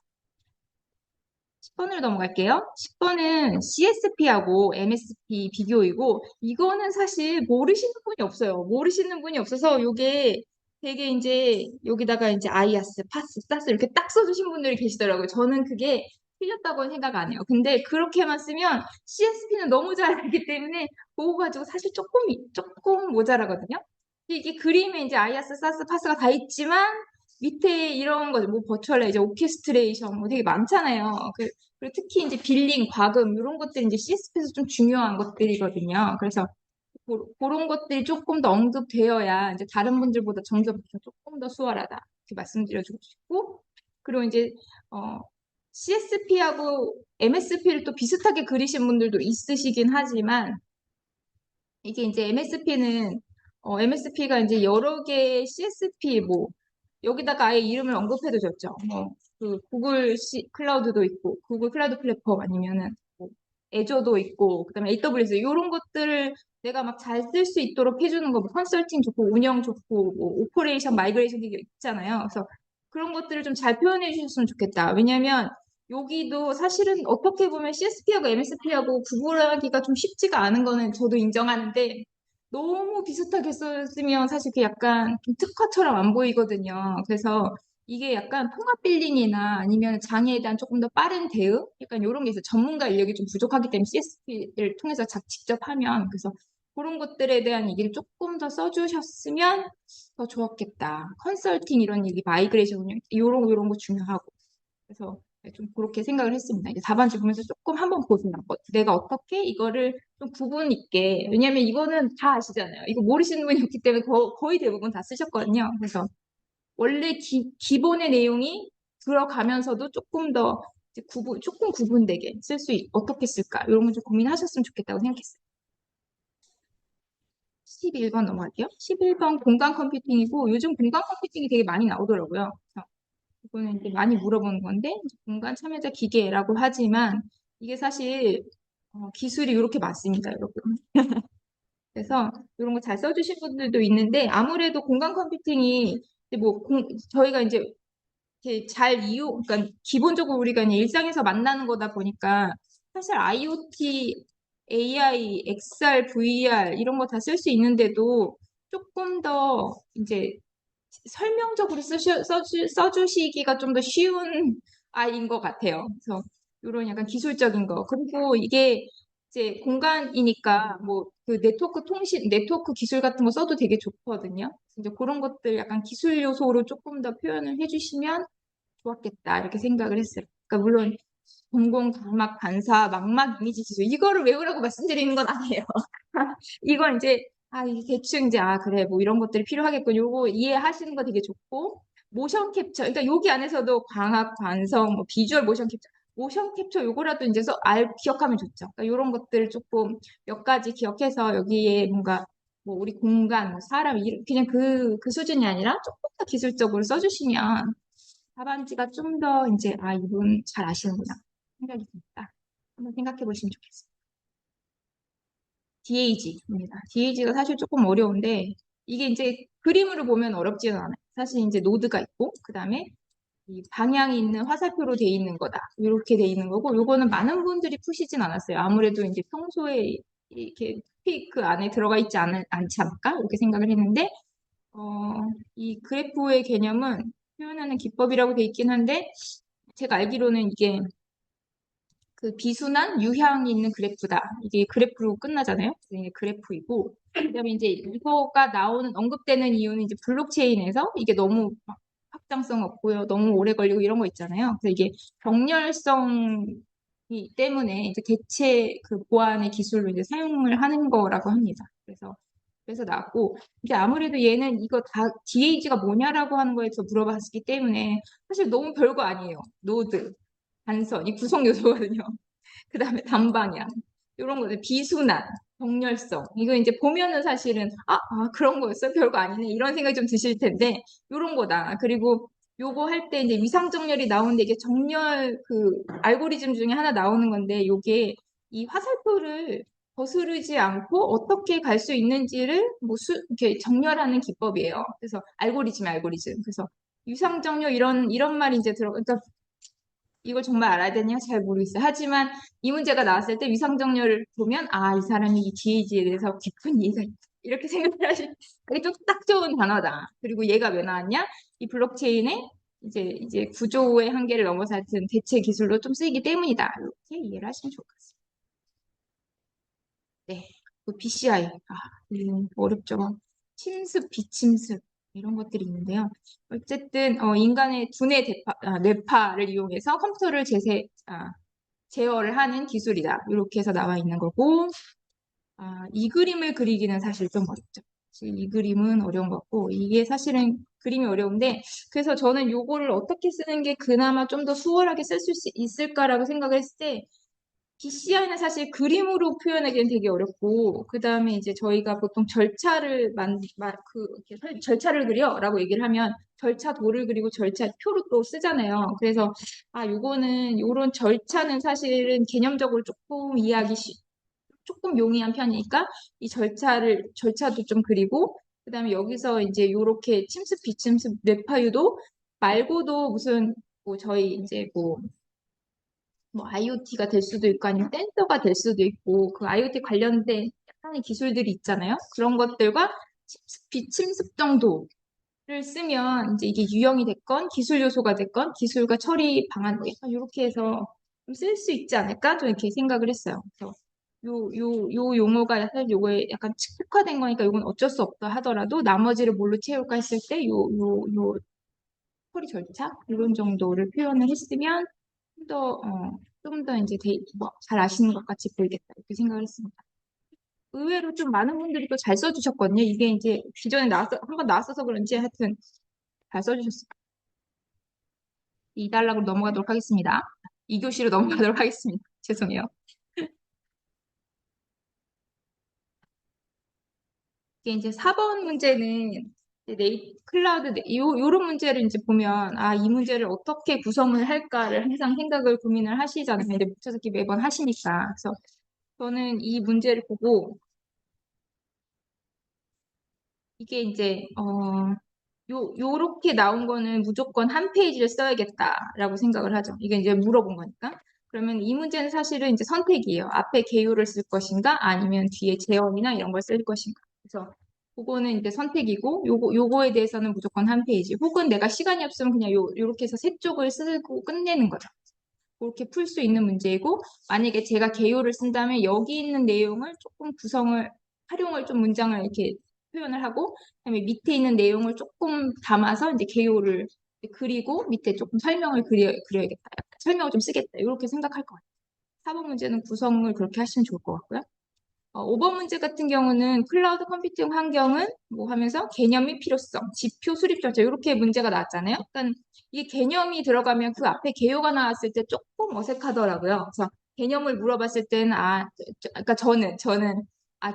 10번으로 넘어갈게요. 10번은 CSP하고 MSP 비교이고, 이거는 사실 모르시는 분이 없어요. 모르시는 분이 없어서, 요게 되게 이제, 여기다가 이제 아이아스, 파스, 사스 이렇게 딱 써주신 분들이 계시더라고요. 저는 그게 틀렸다고는 생각 안 해요. 근데 그렇게만 쓰면 CSP는 너무 잘 알기 때문에, 그거 가지고 사실 조금 모자라거든요. 이게 그림에 이제 아이아스, 사스, 파스가 다 있지만, 밑에 이런 거, 뭐, 버추얼레이저, 오케스트레이션, 뭐 되게 많잖아요. 그리고 특히 이제 빌링, 과금, 이런 것들이 이제 CSP에서 좀 중요한 것들이거든요. 그래서 그런 것들이 조금 더 언급되어야 이제 다른 분들보다 정답이 조금 더 수월하다. 이렇게 말씀드려주고 싶고. 그리고 이제, CSP하고 MSP를 또 비슷하게 그리신 분들도 있으시긴 하지만, 이게 이제 MSP가 이제 여러 개의 CSP, 뭐, 여기다가 아예 이름을 언급해도 좋죠. 그 구글 클라우드도 있고, 구글 클라우드 플랫폼 아니면은 뭐 애저도 있고, 그다음에 AWS 이런 것들을 내가 막 잘 쓸 수 있도록 해주는 거, 뭐 컨설팅 좋고, 운영 좋고, 뭐 오퍼레이션, 마이그레이션 되게 있잖아요. 그래서 그런 것들을 좀 잘 표현해 주셨으면 좋겠다. 왜냐면 여기도 사실은 어떻게 보면 CSP하고 MSP하고 구분하기가 좀 쉽지가 않은 거는 저도 인정하는데 너무 비슷하게 썼으면 사실 그 약간 좀 특화처럼 안 보이거든요. 그래서 이게 약간 통합 빌링이나 아니면 장애에 대한 조금 더 빠른 대응? 약간 이런 게 있어요. 전문가 인력이 좀 부족하기 때문에 CSP를 통해서 직접 하면. 그래서 그런 것들에 대한 얘기를 조금 더 써주셨으면 더 좋았겠다. 컨설팅 이런 얘기, 마이그레이션 운영, 이런 거 중요하고. 그래서 좀 그렇게 생각을 했습니다. 이제 4번지 보면서 조금 한번 보세요. 내가 어떻게 이거를 좀 구분 있게, 왜냐면 이거는 다 아시잖아요. 이거 모르시는 분이 없기 때문에 거의 대부분 다 쓰셨거든요. 그래서 원래 기본의 내용이 들어가면서도 조금 더 이제 조금 구분되게 어떻게 쓸까? 이런 거 좀 고민하셨으면 좋겠다고 생각했어요. 11번 넘어갈게요. 11번 공간 컴퓨팅이고 요즘 공간 컴퓨팅이 되게 많이 나오더라고요. 그래서 이거는 이제 많이 물어보는 건데 공간 참여자 기계라고 하지만 이게 사실 기술이 이렇게 맞습니다, 여러분. 그래서 이런 거 잘 써주신 분들도 있는데 아무래도 공간 컴퓨팅이 이제 저희가 이제 이렇게 그러니까 기본적으로 우리가 그냥 일상에서 만나는 거다 보니까 사실 IoT, AI, XR, VR 이런 거 다 쓸 수 있는데도 조금 더 이제 설명적으로 써주시기가 좀 더 쉬운 아이인 것 같아요. 그래서 이런 약간 기술적인 거. 그리고 이게 이제 공간이니까 뭐 그 네트워크 기술 같은 거 써도 되게 좋거든요. 이제 그런 것들 약간 기술 요소로 조금 더 표현을 해주시면 좋았겠다. 이렇게 생각을 했어요. 그러니까 물론 공공, 각막, 반사, 망막, 이미지 기술 이거를 외우라고 말씀드리는 건 아니에요. 이건 이제 이게 대충 이제 그래 뭐 이런 것들이 필요하겠군. 요거 이해하시는 거 되게 좋고 모션 캡처 그러니까 여기 안에서도 광학, 관성, 뭐 비주얼 모션 캡처 요거라도 이제 기억하면 좋죠. 그러니까 이런 것들 조금 몇 가지 기억해서 여기에 뭔가 뭐 우리 공간, 뭐 사람 그냥 그 수준이 아니라 조금 더 기술적으로 써주시면 답안지가 좀 더 이제 이분 잘 아시는구나 생각이 듭니다. 한번 생각해 보시면 좋겠어요. DAG입니다. DAG가 사실 조금 어려운데 이게 이제 그림으로 보면 어렵지는 않아요. 사실 이제 노드가 있고 그 다음에 이 방향이 있는 화살표로 돼 있는 거다. 이렇게 돼 있는 거고 요거는 많은 분들이 푸시진 않았어요. 아무래도 이제 평소에 이렇게 그 안에 들어가 있지 않지 않을까? 이렇게 생각을 했는데 이 그래프의 개념은 표현하는 기법이라고 돼 있긴 한데 제가 알기로는 이게 그 비순환 유향이 있는 그래프다. 이게 그래프로 끝나잖아요. 이게 그래프이고, 그다음에 이제 이거가 나오는 언급되는 이유는 이제 블록체인에서 이게 너무 막 확장성 없고요, 너무 오래 걸리고 이런 거 있잖아요. 그래서 이게 병렬성이 때문에 이제 대체 그 보안의 기술로 이제 사용을 하는 거라고 합니다. 그래서 나왔고, 이제 아무래도 얘는 이거 다 DH가 뭐냐라고 하는 거에서 물어봤기 때문에 사실 너무 별거 아니에요. 노드, 단선, 이 구성 요소거든요. 그 다음에 단방향, 이런 거들, 비순환, 정렬성. 이거 이제 보면은 사실은, 그런 거였어? 별거 아니네. 이런 생각이 좀 드실 텐데, 이런 거다. 그리고 요거 할 때 이제 위상정렬이 나오는데 이게 정렬 그 알고리즘 중에 하나 나오는 건데, 요게 이 화살표를 거스르지 않고 어떻게 갈 수 있는지를 뭐 이렇게 정렬하는 기법이에요. 그래서 알고리즘. 그래서 위상정렬 이런 말이 이제 그러니까 이걸 정말 알아야 되냐? 잘 모르겠어요. 하지만 이 문제가 나왔을 때 위상정렬을 보면 이 사람이 이 DH에 대해서 깊은 이해가 있다. 이렇게 생각을 하실 그게 좀 딱 좋은 단어다. 그리고 얘가 왜 나왔냐? 이 블록체인의 이제 구조의 한계를 넘어서 하여튼 대체 기술로 좀 쓰이기 때문이다. 이렇게 이해를 하시면 좋을 것 같습니다. 네. 그 BCI. 어렵죠. 침습, 비침습. 이런 것들이 있는데요. 어쨌든, 인간의 두뇌 뇌파를 이용해서 컴퓨터를 제어를 하는 기술이다. 이렇게 해서 나와 있는 거고, 이 그림을 그리기는 사실 좀 어렵죠. 이 그림은 어려운 것 같고, 이게 사실은 그림이 어려운데, 그래서 저는 요거를 어떻게 쓰는 게 그나마 좀 더 수월하게 쓸 수 있을까라고 생각을 했을 때, BCI는 사실 그림으로 표현하기는 되게 어렵고, 그 다음에 이제 저희가 보통 절차를 그려라고 얘기를 하면, 절차도를 그리고 절차표로 또 쓰잖아요. 그래서, 요런 절차는 사실은 개념적으로 조금 용이한 편이니까, 이 절차도 좀 그리고, 그 다음에 여기서 이제 요렇게 침습, 비침습, 뇌파유도 말고도 무슨, 저희 이제 IoT가 될 수도 있고 아니면 센서가 될 수도 있고 그 IoT 관련된 약간의 기술들이 있잖아요. 그런 것들과 비침습 정도를 쓰면 이제 이게 유형이 됐건 기술 요소가 됐건 기술과 처리 방안 약간 이렇게 해서 쓸 수 있지 않을까? 저 이렇게 생각을 했어요. 그래서 요 용어가 사실 요거에 약간 특화된 거니까 요건 어쩔 수 없다 하더라도 나머지를 뭘로 채울까 했을 때 요 처리 절차 이런 정도를 표현을 했으면 좀 더 이제 잘 아시는 것 같이 보이겠다. 이렇게 생각을 했습니다. 의외로 좀 많은 분들이 또 잘 써주셨거든요. 이게 이제 기존에 한번 나왔어서 그런지 하여튼 잘 써주셨어요. 2단락으로 넘어가도록 하겠습니다. 2교시로 넘어가도록 하겠습니다. 죄송해요. 이게 이제 4번 문제는 클라우드, 요런 문제를 이제 보면, 이 문제를 어떻게 구성을 할까를 항상 고민을 하시잖아요. 근데 목차적기 매번 하시니까. 그래서 저는 이 문제를 보고, 이게 이제, 요렇게 나온 거는 무조건 한 페이지를 써야겠다라고 생각을 하죠. 이게 이제 물어본 거니까. 그러면 이 문제는 사실은 이제 선택이에요. 앞에 개요를 쓸 것인가 아니면 뒤에 재원이나 이런 걸 쓸 것인가. 그래서 그거는 이제 선택이고 요거에 대해서는 무조건 한 페이지. 혹은 내가 시간이 없으면 그냥 요렇게 해서 세 쪽을 쓰고 끝내는 거죠. 그렇게 풀 수 있는 문제이고 만약에 제가 개요를 쓴다면 여기 있는 내용을 조금 활용을 좀 문장을 이렇게 표현을 하고 그다음에 밑에 있는 내용을 조금 담아서 이제 개요를 그리고 밑에 조금 설명을 그려야겠다. 설명을 좀 쓰겠다. 이렇게 생각할 것 같아요. 4번 문제는 구성을 그렇게 하시면 좋을 것 같고요. 5번 문제 같은 경우는 클라우드 컴퓨팅 환경은 뭐 하면서 개념 및 필요성, 지표 수립 절차 이렇게 문제가 나왔잖아요. 일단 이게 개념이 들어가면 그 앞에 개요가 나왔을 때 조금 어색하더라고요. 그래서 개념을 물어봤을 때는 그러니까 저는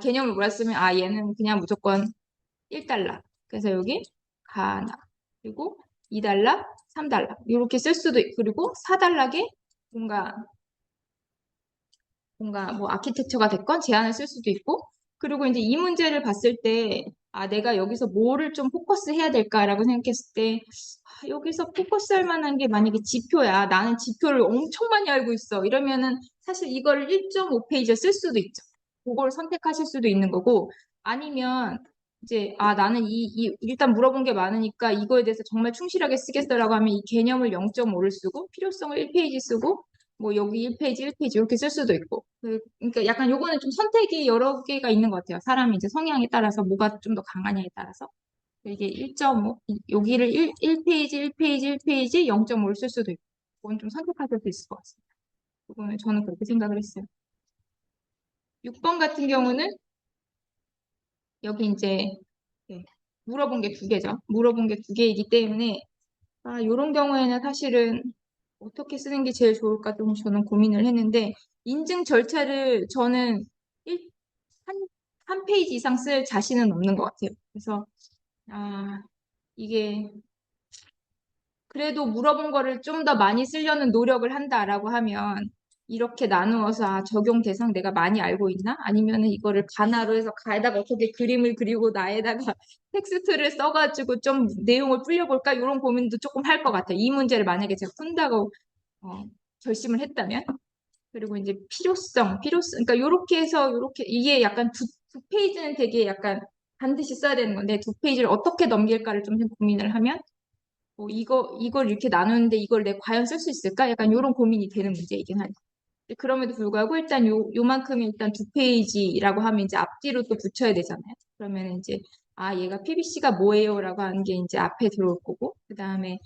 개념을 물었으면 얘는 그냥 무조건 1달러. 그래서 여기 가나 그리고 2달러, 3달러 이렇게 쓸 수도 있고 그리고 4달러에 뭔가 뭐 아키텍처가 됐건 제안을 쓸 수도 있고 그리고 이제 이 문제를 봤을 때 내가 여기서 뭐를 좀 포커스 해야 될까라고 생각했을 때 여기서 포커스 할 만한 게 만약에 지표야. 나는 지표를 엄청 많이 알고 있어. 이러면은 사실 이걸 1.5페이지에 쓸 수도 있죠. 그걸 선택하실 수도 있는 거고 아니면 이제 나는 일단 물어본 게 많으니까 이거에 대해서 정말 충실하게 쓰겠어라고 하면 이 개념을 0.5를 쓰고 필요성을 1페이지 쓰고 뭐 여기 1페이지, 1페이지 이렇게 쓸 수도 있고. 그러니까 약간 요거는 좀 선택이 여러 개가 있는 것 같아요. 사람이 이제 성향에 따라서 뭐가 좀 더 강하냐에 따라서. 이게 1.5, 여기를 1페이지, 1페이지, 1페이지 0.5를 쓸 수도 있고. 그건 좀 선택하실 수 있을 것 같습니다. 그거는 저는 그렇게 생각을 했어요. 6번 같은 경우는 여기 이제 네, 물어본 게 두 개죠. 물어본 게 두 개이기 때문에 요런 경우에는 사실은 어떻게 쓰는 게 제일 좋을까 좀 저는 고민을 했는데 인증 절차를 저는 한, 한 페이지 이상 쓸 자신은 없는 것 같아요. 그래서 아 이게 그래도 물어본 거를 좀 더 많이 쓰려는 노력을 한다라고 하면 이렇게 나누어서 적용 대상 내가 많이 알고 있나? 아니면은 이거를 가나로 해서 가에다가 어떻게 그림을 그리고 나에다가 텍스트를 써가지고 좀 내용을 풀려볼까? 이런 고민도 조금 할 것 같아요. 이 문제를 만약에 제가 푼다고 결심을 했다면. 그리고 이제 필요성. 그러니까 요렇게 해서 요렇게 이게 약간 두 페이지는 되게 약간 반드시 써야 되는 건데 두 페이지를 어떻게 넘길까를 좀 고민을 하면 이걸 이렇게 나누는데 이걸 내가 과연 쓸 수 있을까? 약간 이런 고민이 되는 문제이긴 하죠. 그럼에도 불구하고 일단 요만큼이 일단 두 페이지라고 하면 이제 앞뒤로 또 붙여야 되잖아요. 그러면 이제 얘가 PBC가 뭐예요? 라고 하는 게 이제 앞에 들어올 거고 그 다음에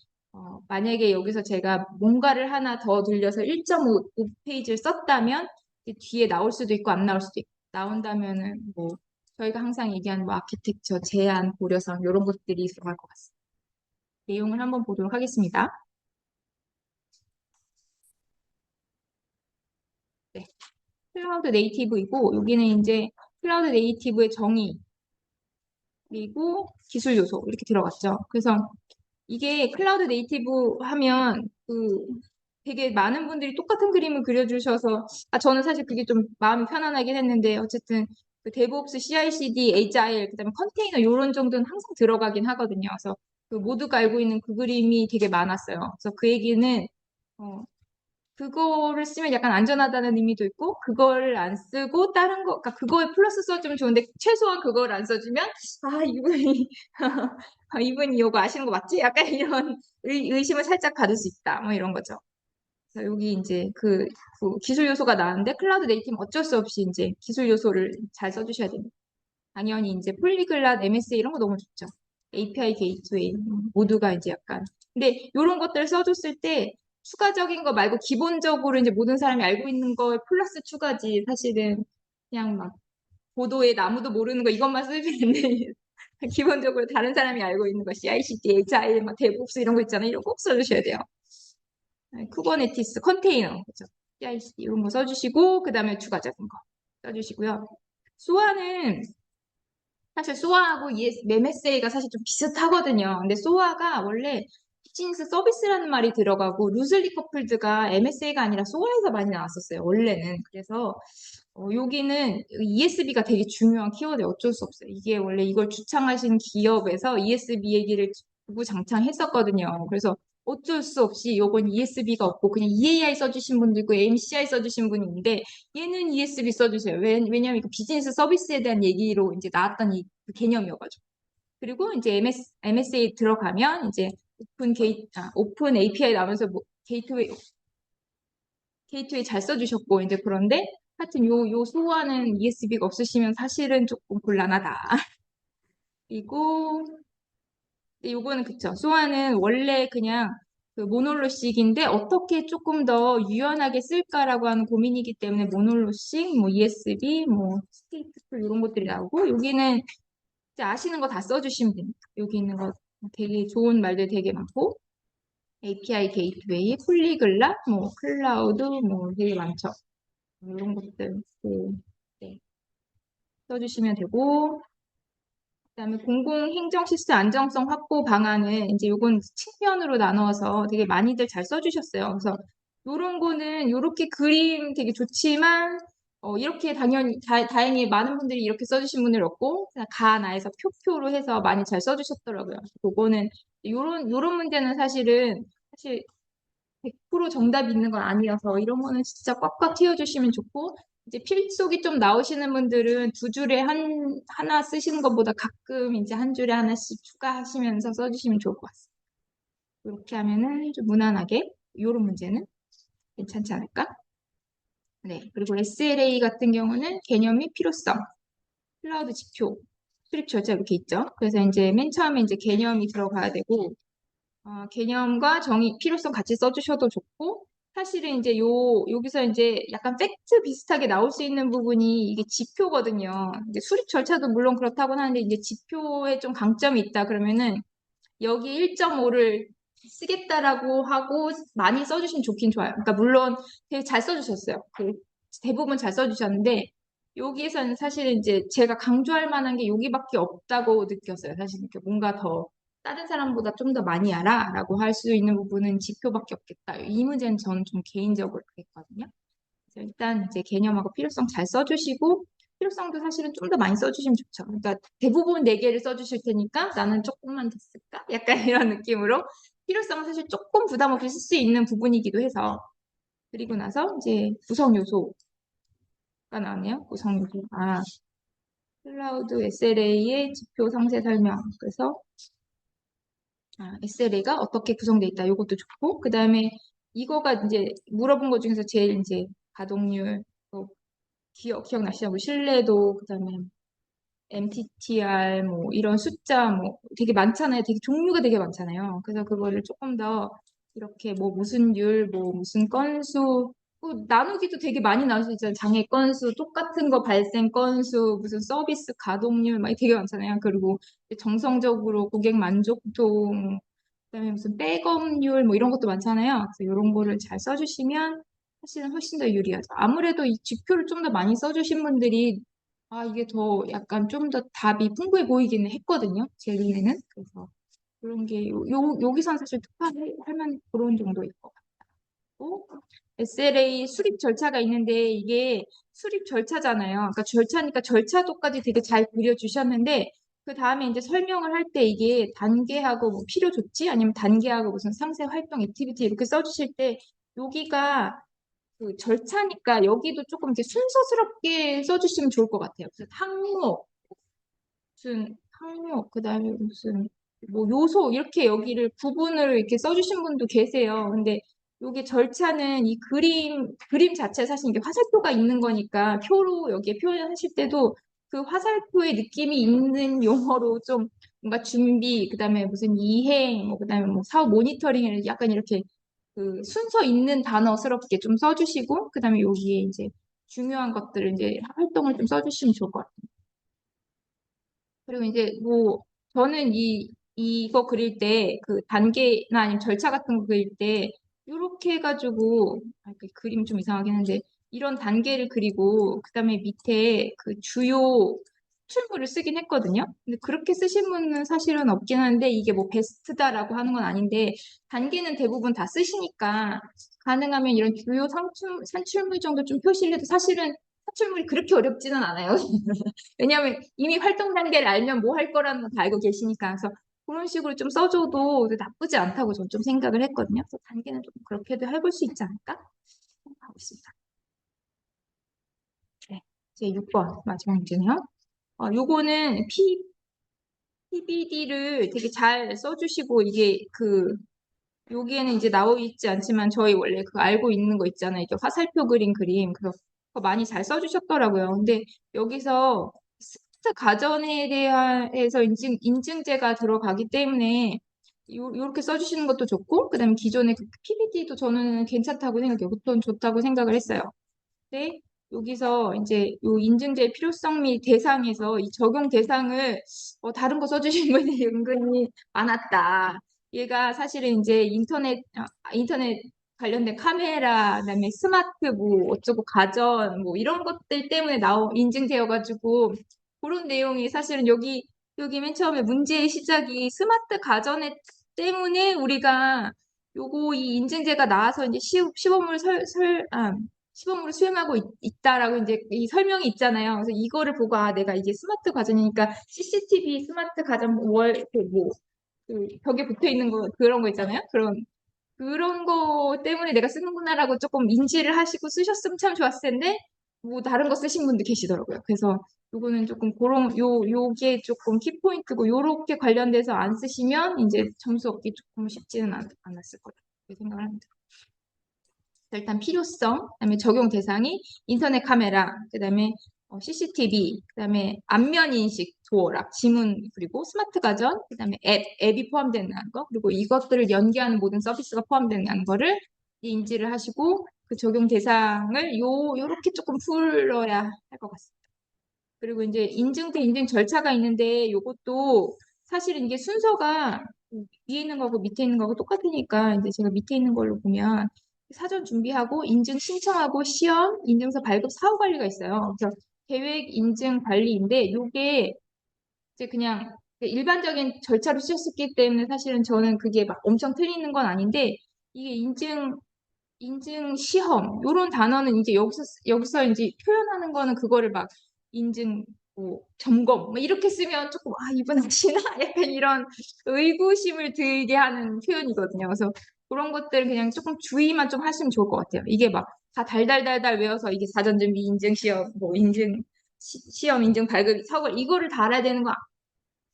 만약에 여기서 제가 뭔가를 하나 더 늘려서 1.5 페이지를 썼다면 이제 뒤에 나올 수도 있고 안 나올 수도 있고 나온다면은 뭐 저희가 항상 얘기하는 뭐 아키텍처, 제안, 고려사항 이런 것들이 들어갈 것 같습니다. 내용을 한번 보도록 하겠습니다. 네. 클라우드 네이티브이고 여기는 이제 클라우드 네이티브의 정의 그리고 기술 요소 이렇게 들어갔죠. 그래서 이게 클라우드 네이티브 하면 되게 많은 분들이 똑같은 그림을 그려주셔서 저는 사실 그게 좀 마음이 편안하긴 했는데 어쨌든 그 데브옵스, CI/CD, 에이자일 그다음에 컨테이너 이런 정도는 항상 들어가긴 하거든요. 그래서 그 모두가 알고 있는 그 그림이 되게 많았어요. 그래서 그 얘기는 어, 그거를 쓰면 약간 안전하다는 의미도 있고, 그걸 안 쓰고 다른 거, 그러니까 그거에 플러스 써주면 좋은데, 최소한 그걸 안 써주면, 이분이, 이분이 이거 아시는 거 맞지? 약간 이런 의심을 살짝 받을 수 있다. 뭐 이런 거죠. 그래서 여기 이제 그 기술 요소가 나왔는데, 클라우드 네이티브 어쩔 수 없이 이제 기술 요소를 잘 써주셔야 됩니다. 당연히 이제 폴리글랏, MSA 이런 거 너무 좋죠. API 게이트웨이 모두가 이제 약간 근데 이런 것들을 써줬을 때 추가적인 거 말고 기본적으로 이제 모든 사람이 알고 있는 거에 플러스 추가지 사실은 그냥 막 보도에 아무도 모르는 거 이것만 쓰면 되는데 기본적으로 다른 사람이 알고 있는 거 CI/CD, HI, 막 데브옵스 이런 거 있잖아요. 이런 거 꼭 써주셔야 돼요. 쿠버네티스 컨테이너 그죠? CI/CD 이런 거 써주시고 그 다음에 추가적인 거 써주시고요. 소아는 사실 소아하고 MSA가 사실 좀 비슷하거든요. 근데 소아가 원래 비즈니스 서비스라는 말이 들어가고 루슬리 커플드가 MSA가 아니라 소아에서 많이 나왔었어요. 원래는. 그래서 여기는 ESB가 되게 중요한 키워드에 어쩔 수 없어요. 이게 원래 이걸 주창하신 기업에서 ESB 얘기를 구장했었거든요. 그래서 어쩔 수 없이 요건 ESB가 없고 그냥 EAI 써주신 분도 있고 MCI 써주신 분이 있는데 얘는 ESB 써주세요. 왜냐면 이거 비즈니스 서비스에 대한 얘기로 이제 나왔던 그 개념이어가지고. 그리고 이제 MSA 들어가면 이제 오픈 API 나오면서 뭐 게이트웨이 잘 써주셨고 이제 그런데 하여튼 요 소화는 ESB가 없으시면 사실은 조금 곤란하다. 그리고 요거는 그쵸. 소화는 원래 그냥 그 모놀로식인데 어떻게 조금 더 유연하게 쓸까라고 하는 고민이기 때문에 모놀로식, 뭐 ESB, 뭐 스테이트풀 이런 것들이 나오고 여기는 이제 아시는 거 다 써주시면 됩니다. 여기 있는 거 되게 좋은 말들 되게 많고 API 게이트웨이, 폴리글랏, 뭐 클라우드 뭐 되게 많죠. 이런 것들 네, 써주시면 되고 그다음에 공공행정 시스템 안정성 확보 방안은 이제 요건 측면으로 나눠서 되게 많이들 잘 써주셨어요. 그래서 요런 거는 요렇게 그림 되게 좋지만 이렇게 당연히 다행히 많은 분들이 이렇게 써주신 분들 없고 그냥 가나에서 표로 해서 많이 잘 써주셨더라고요. 그거는 요런 문제는 사실 100% 정답이 있는 건 아니어서 이런 거는 진짜 꽉꽉 튀어주시면 좋고 이제 필속이 좀 나오시는 분들은 두 줄에 하나 쓰시는 것보다 가끔 이제 한 줄에 하나씩 추가하시면서 써주시면 좋을 것 같습니다. 이렇게 하면은 좀 무난하게 이런 문제는 괜찮지 않을까? 네. 그리고 SLA 같은 경우는 개념 및 필요성, 클라우드 지표, 수립 절차 이렇게 있죠. 그래서 이제 맨 처음에 이제 개념이 들어가야 되고, 개념과 정의, 필요성 같이 써주셔도 좋고, 사실은 이제 여기서 이제 약간 팩트 비슷하게 나올 수 있는 부분이 이게 지표거든요. 이제 수립 절차도 물론 그렇다고 하는데, 이제 지표에 좀 강점이 있다 그러면은, 여기 1.5를 쓰겠다라고 하고 많이 써주시면 좋긴 좋아요. 그러니까 물론 되게 잘 써주셨어요. 대부분 잘 써주셨는데, 여기에서는 사실은 이제 제가 강조할 만한 게 여기밖에 없다고 느꼈어요. 사실 이렇게 뭔가 더 다른 사람보다 좀 더 많이 알아라고 할 수 있는 부분은 지표밖에 없겠다. 이 문제는 저는 좀 개인적으로 그랬거든요. 그래서 일단 이제 개념하고 필요성 잘 써주시고 필요성도 사실은 좀 더 많이 써주시면 좋죠. 그러니까 대부분 4개를 써주실 테니까 나는 조금만 더 쓸까? 약간 이런 느낌으로 필요성은 사실 조금 부담 없이 쓸 수 있는 부분이기도 해서 그리고 나서 이제 구성 요소가 나왔네요. 구성 요소. 클라우드 SLA의 지표 상세 설명. 그래서 SLA가 어떻게 구성돼 있다. 이것도 좋고 그 다음에 이거가 이제 물어본 것 중에서 제일 이제 가동률, 기억나시죠? 뭐 신뢰도, 그다음에 MTTR 뭐 이런 숫자 뭐 되게 많잖아요. 되게 종류가 되게 많잖아요. 그래서 그거를 조금 더 이렇게 뭐 무슨 율, 뭐 무슨 건수 나누기도 되게 많이 나눌 수 있잖아요. 장애 건수, 똑같은 거 발생 건수, 무슨 서비스 가동률 막 되게 많잖아요. 그리고 정성적으로 고객 만족도, 그다음에 무슨 백업률 뭐 이런 것도 많잖아요. 그래서 이런 거를 잘 써주시면 사실은 훨씬 더 유리하죠. 아무래도 이 지표를 좀 더 많이 써주신 분들이 이게 더 약간 좀 더 답이 풍부해 보이기는 했거든요. 제 눈에는. 그래서 그런 게 여기선 사실 특화할 만한 그런 정도일 것 같고 SLA 수립 절차가 있는데 이게 수립 절차잖아요. 그러니까 절차니까 절차도까지 되게 잘 그려주셨는데 그 다음에 이제 설명을 할 때 이게 단계하고 뭐 필요 조치 아니면 단계하고 무슨 상세 활동 액티비티 이렇게 써주실 때 여기가 그 절차니까 여기도 조금 이렇게 순서스럽게 써주시면 좋을 것 같아요. 그래서 항목, 그다음에 무슨 뭐 요소 이렇게 여기를 구분을 이렇게 써주신 분도 계세요. 근데 요게 절차는 이 그림 자체 사실 이게 화살표가 있는 거니까 표로 여기에 표현하실 때도 그 화살표의 느낌이 있는 용어로 좀 뭔가 준비, 그다음에 무슨 이행, 뭐 그다음에 뭐 사업 모니터링을 약간 이렇게 그 순서 있는 단어스럽게 좀 써주시고, 그 다음에 여기에 이제 중요한 것들을 이제 활동을 좀 써주시면 좋을 것 같아요. 그리고 이제 뭐, 저는 이거 그릴 때, 그 단계나 아니면 절차 같은 거 그릴 때, 이렇게 해가지고, 그 그림 좀 이상하긴 한데, 이런 단계를 그리고, 그 다음에 밑에 그 주요 출물을 쓰긴 했거든요. 근데 그렇게 쓰신 분은 사실은 없긴 한데, 이게 뭐 베스트다라고 하는 건 아닌데, 단계는 대부분 다 쓰시니까, 가능하면 이런 주요 산출물 정도 좀 표시를 해도 사실은 산출물이 그렇게 어렵지는 않아요. 왜냐하면 이미 활동 단계를 알면 뭐 할 거라는 거 다 알고 계시니까. 그래서 그런 식으로 좀 써줘도 나쁘지 않다고 저는 좀 생각을 했거든요. 그래서 단계는 좀 그렇게도 해볼 수 있지 않을까 생각하고 있습니다. 네. 이제 6번 마지막 문제네요. 요거는 PBD를 되게 잘 써주시고 이게 여기에는 이제 나와 있지 않지만 저희 원래 알고 있는 거 있잖아요. 이게 화살표 그린 그림. 그래서 그거 많이 잘 써주셨더라고요. 근데 여기서 스마트 가전에 대해서 인증제가 들어가기 때문에 요렇게 써주시는 것도 좋고, 그다음에 기존의 그 PPT도 저는 괜찮다고 생각해요. 보통 좋다고 생각을 했어요. 근데 여기서 이제 요 인증제의 필요성 및 대상에서 이 적용 대상을 다른 거 써주신 분이 은근히 많았다. 얘가 사실은 이제 인터넷 관련된 카메라, 그다음에 스마트 뭐 어쩌고 가전 뭐 이런 것들 때문에 인증되어가지고 그런 내용이 사실은 여기 맨 처음에 문제의 시작이 스마트 가전에 때문에 우리가 이 인증제가 나와서 이제 시범으로 수행하고 있다라고 이제 이 설명이 있잖아요. 그래서 이거를 보고 내가 이게 스마트 가전이니까 CCTV 스마트 가전 벽에 붙어 있는 거 그런 거 있잖아요. 그런 거 때문에 내가 쓰는구나라고 조금 인지를 하시고 쓰셨으면 참 좋았을 텐데 뭐 다른 거 쓰신 분도 계시더라고요. 그래서 요거는 조금 요게 조금 키포인트고 요렇게 관련돼서 안 쓰시면 이제 점수 얻기 조금 쉽지는 않았을 거라고 생각을 합니다. 일단 필요성, 그다음에 적용 대상이 인터넷 카메라, 그다음에 CCTV, 그다음에 안면 인식 도어락, 지문, 그리고 스마트 가전, 그다음에 앱이 포함된다는 거, 그리고 이것들을 연계하는 모든 서비스가 포함된다는 거를 인지를 하시고 그 적용 대상을 요렇게 조금 풀어야 할 것 같습니다. 그리고 이제 인증 인증 절차가 있는데 요것도 사실은 이게 순서가 위에 있는 거하고 밑에 있는 거하고 똑같으니까 이제 제가 밑에 있는 걸로 보면 사전 준비하고 인증 신청하고 시험, 인증서 발급 사후 관리가 있어요. 그래서 계획 인증 관리인데 요게 이제 그냥 일반적인 절차로 쓰셨기 때문에 사실은 저는 그게 막 엄청 틀리는 건 아닌데 이게 인증 시험 요런 단어는 이제 여기서 이제 표현하는 거는 그거를 막 인증 뭐 점검 뭐 이렇게 쓰면 조금 아 이분 아시나 약간 이런 의구심을 들게 하는 표현이거든요. 그래서 그런 것들 그냥 조금 주의만 좀 하시면 좋을 것 같아요. 이게 막 다 달달달달 외워서 이게 사전 준비 인증 시험 뭐 인증 시험 인증 발급 서걸 이거를 다 알아야 되는 거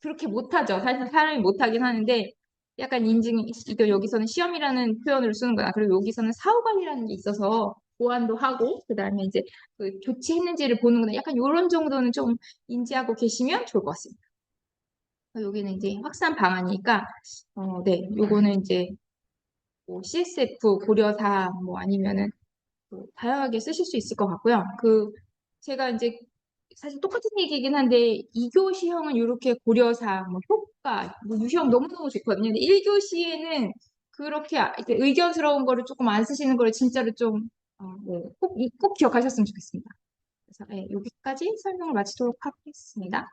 그렇게 못하죠. 사실 사람이 못하긴 하는데 약간 이거 여기서는 시험이라는 표현을 쓰는 거야. 그리고 여기서는 사후관리라는 게 있어서 보완도 하고 그다음에 이제 그 교체했는지를 보는구나. 약간 이런 정도는 좀 인지하고 계시면 좋을 것 같습니다. 여기는 이제 확산 방안이니까 네, 요거는 이제 뭐 CSF 고려사 뭐 아니면은 뭐 다양하게 쓰실 수 있을 것 같고요. 제가 이제 사실 똑같은 얘기이긴 한데 2교시형은 이렇게 고려사항, 뭐 효과, 뭐 유형 너무너무 좋거든요. 근데 1교시에는 그렇게 이렇게 의견스러운 거를 조금 안 쓰시는 거를 진짜로 좀 네, 꼭 기억하셨으면 좋겠습니다. 그래서 네, 여기까지 설명을 마치도록 하겠습니다.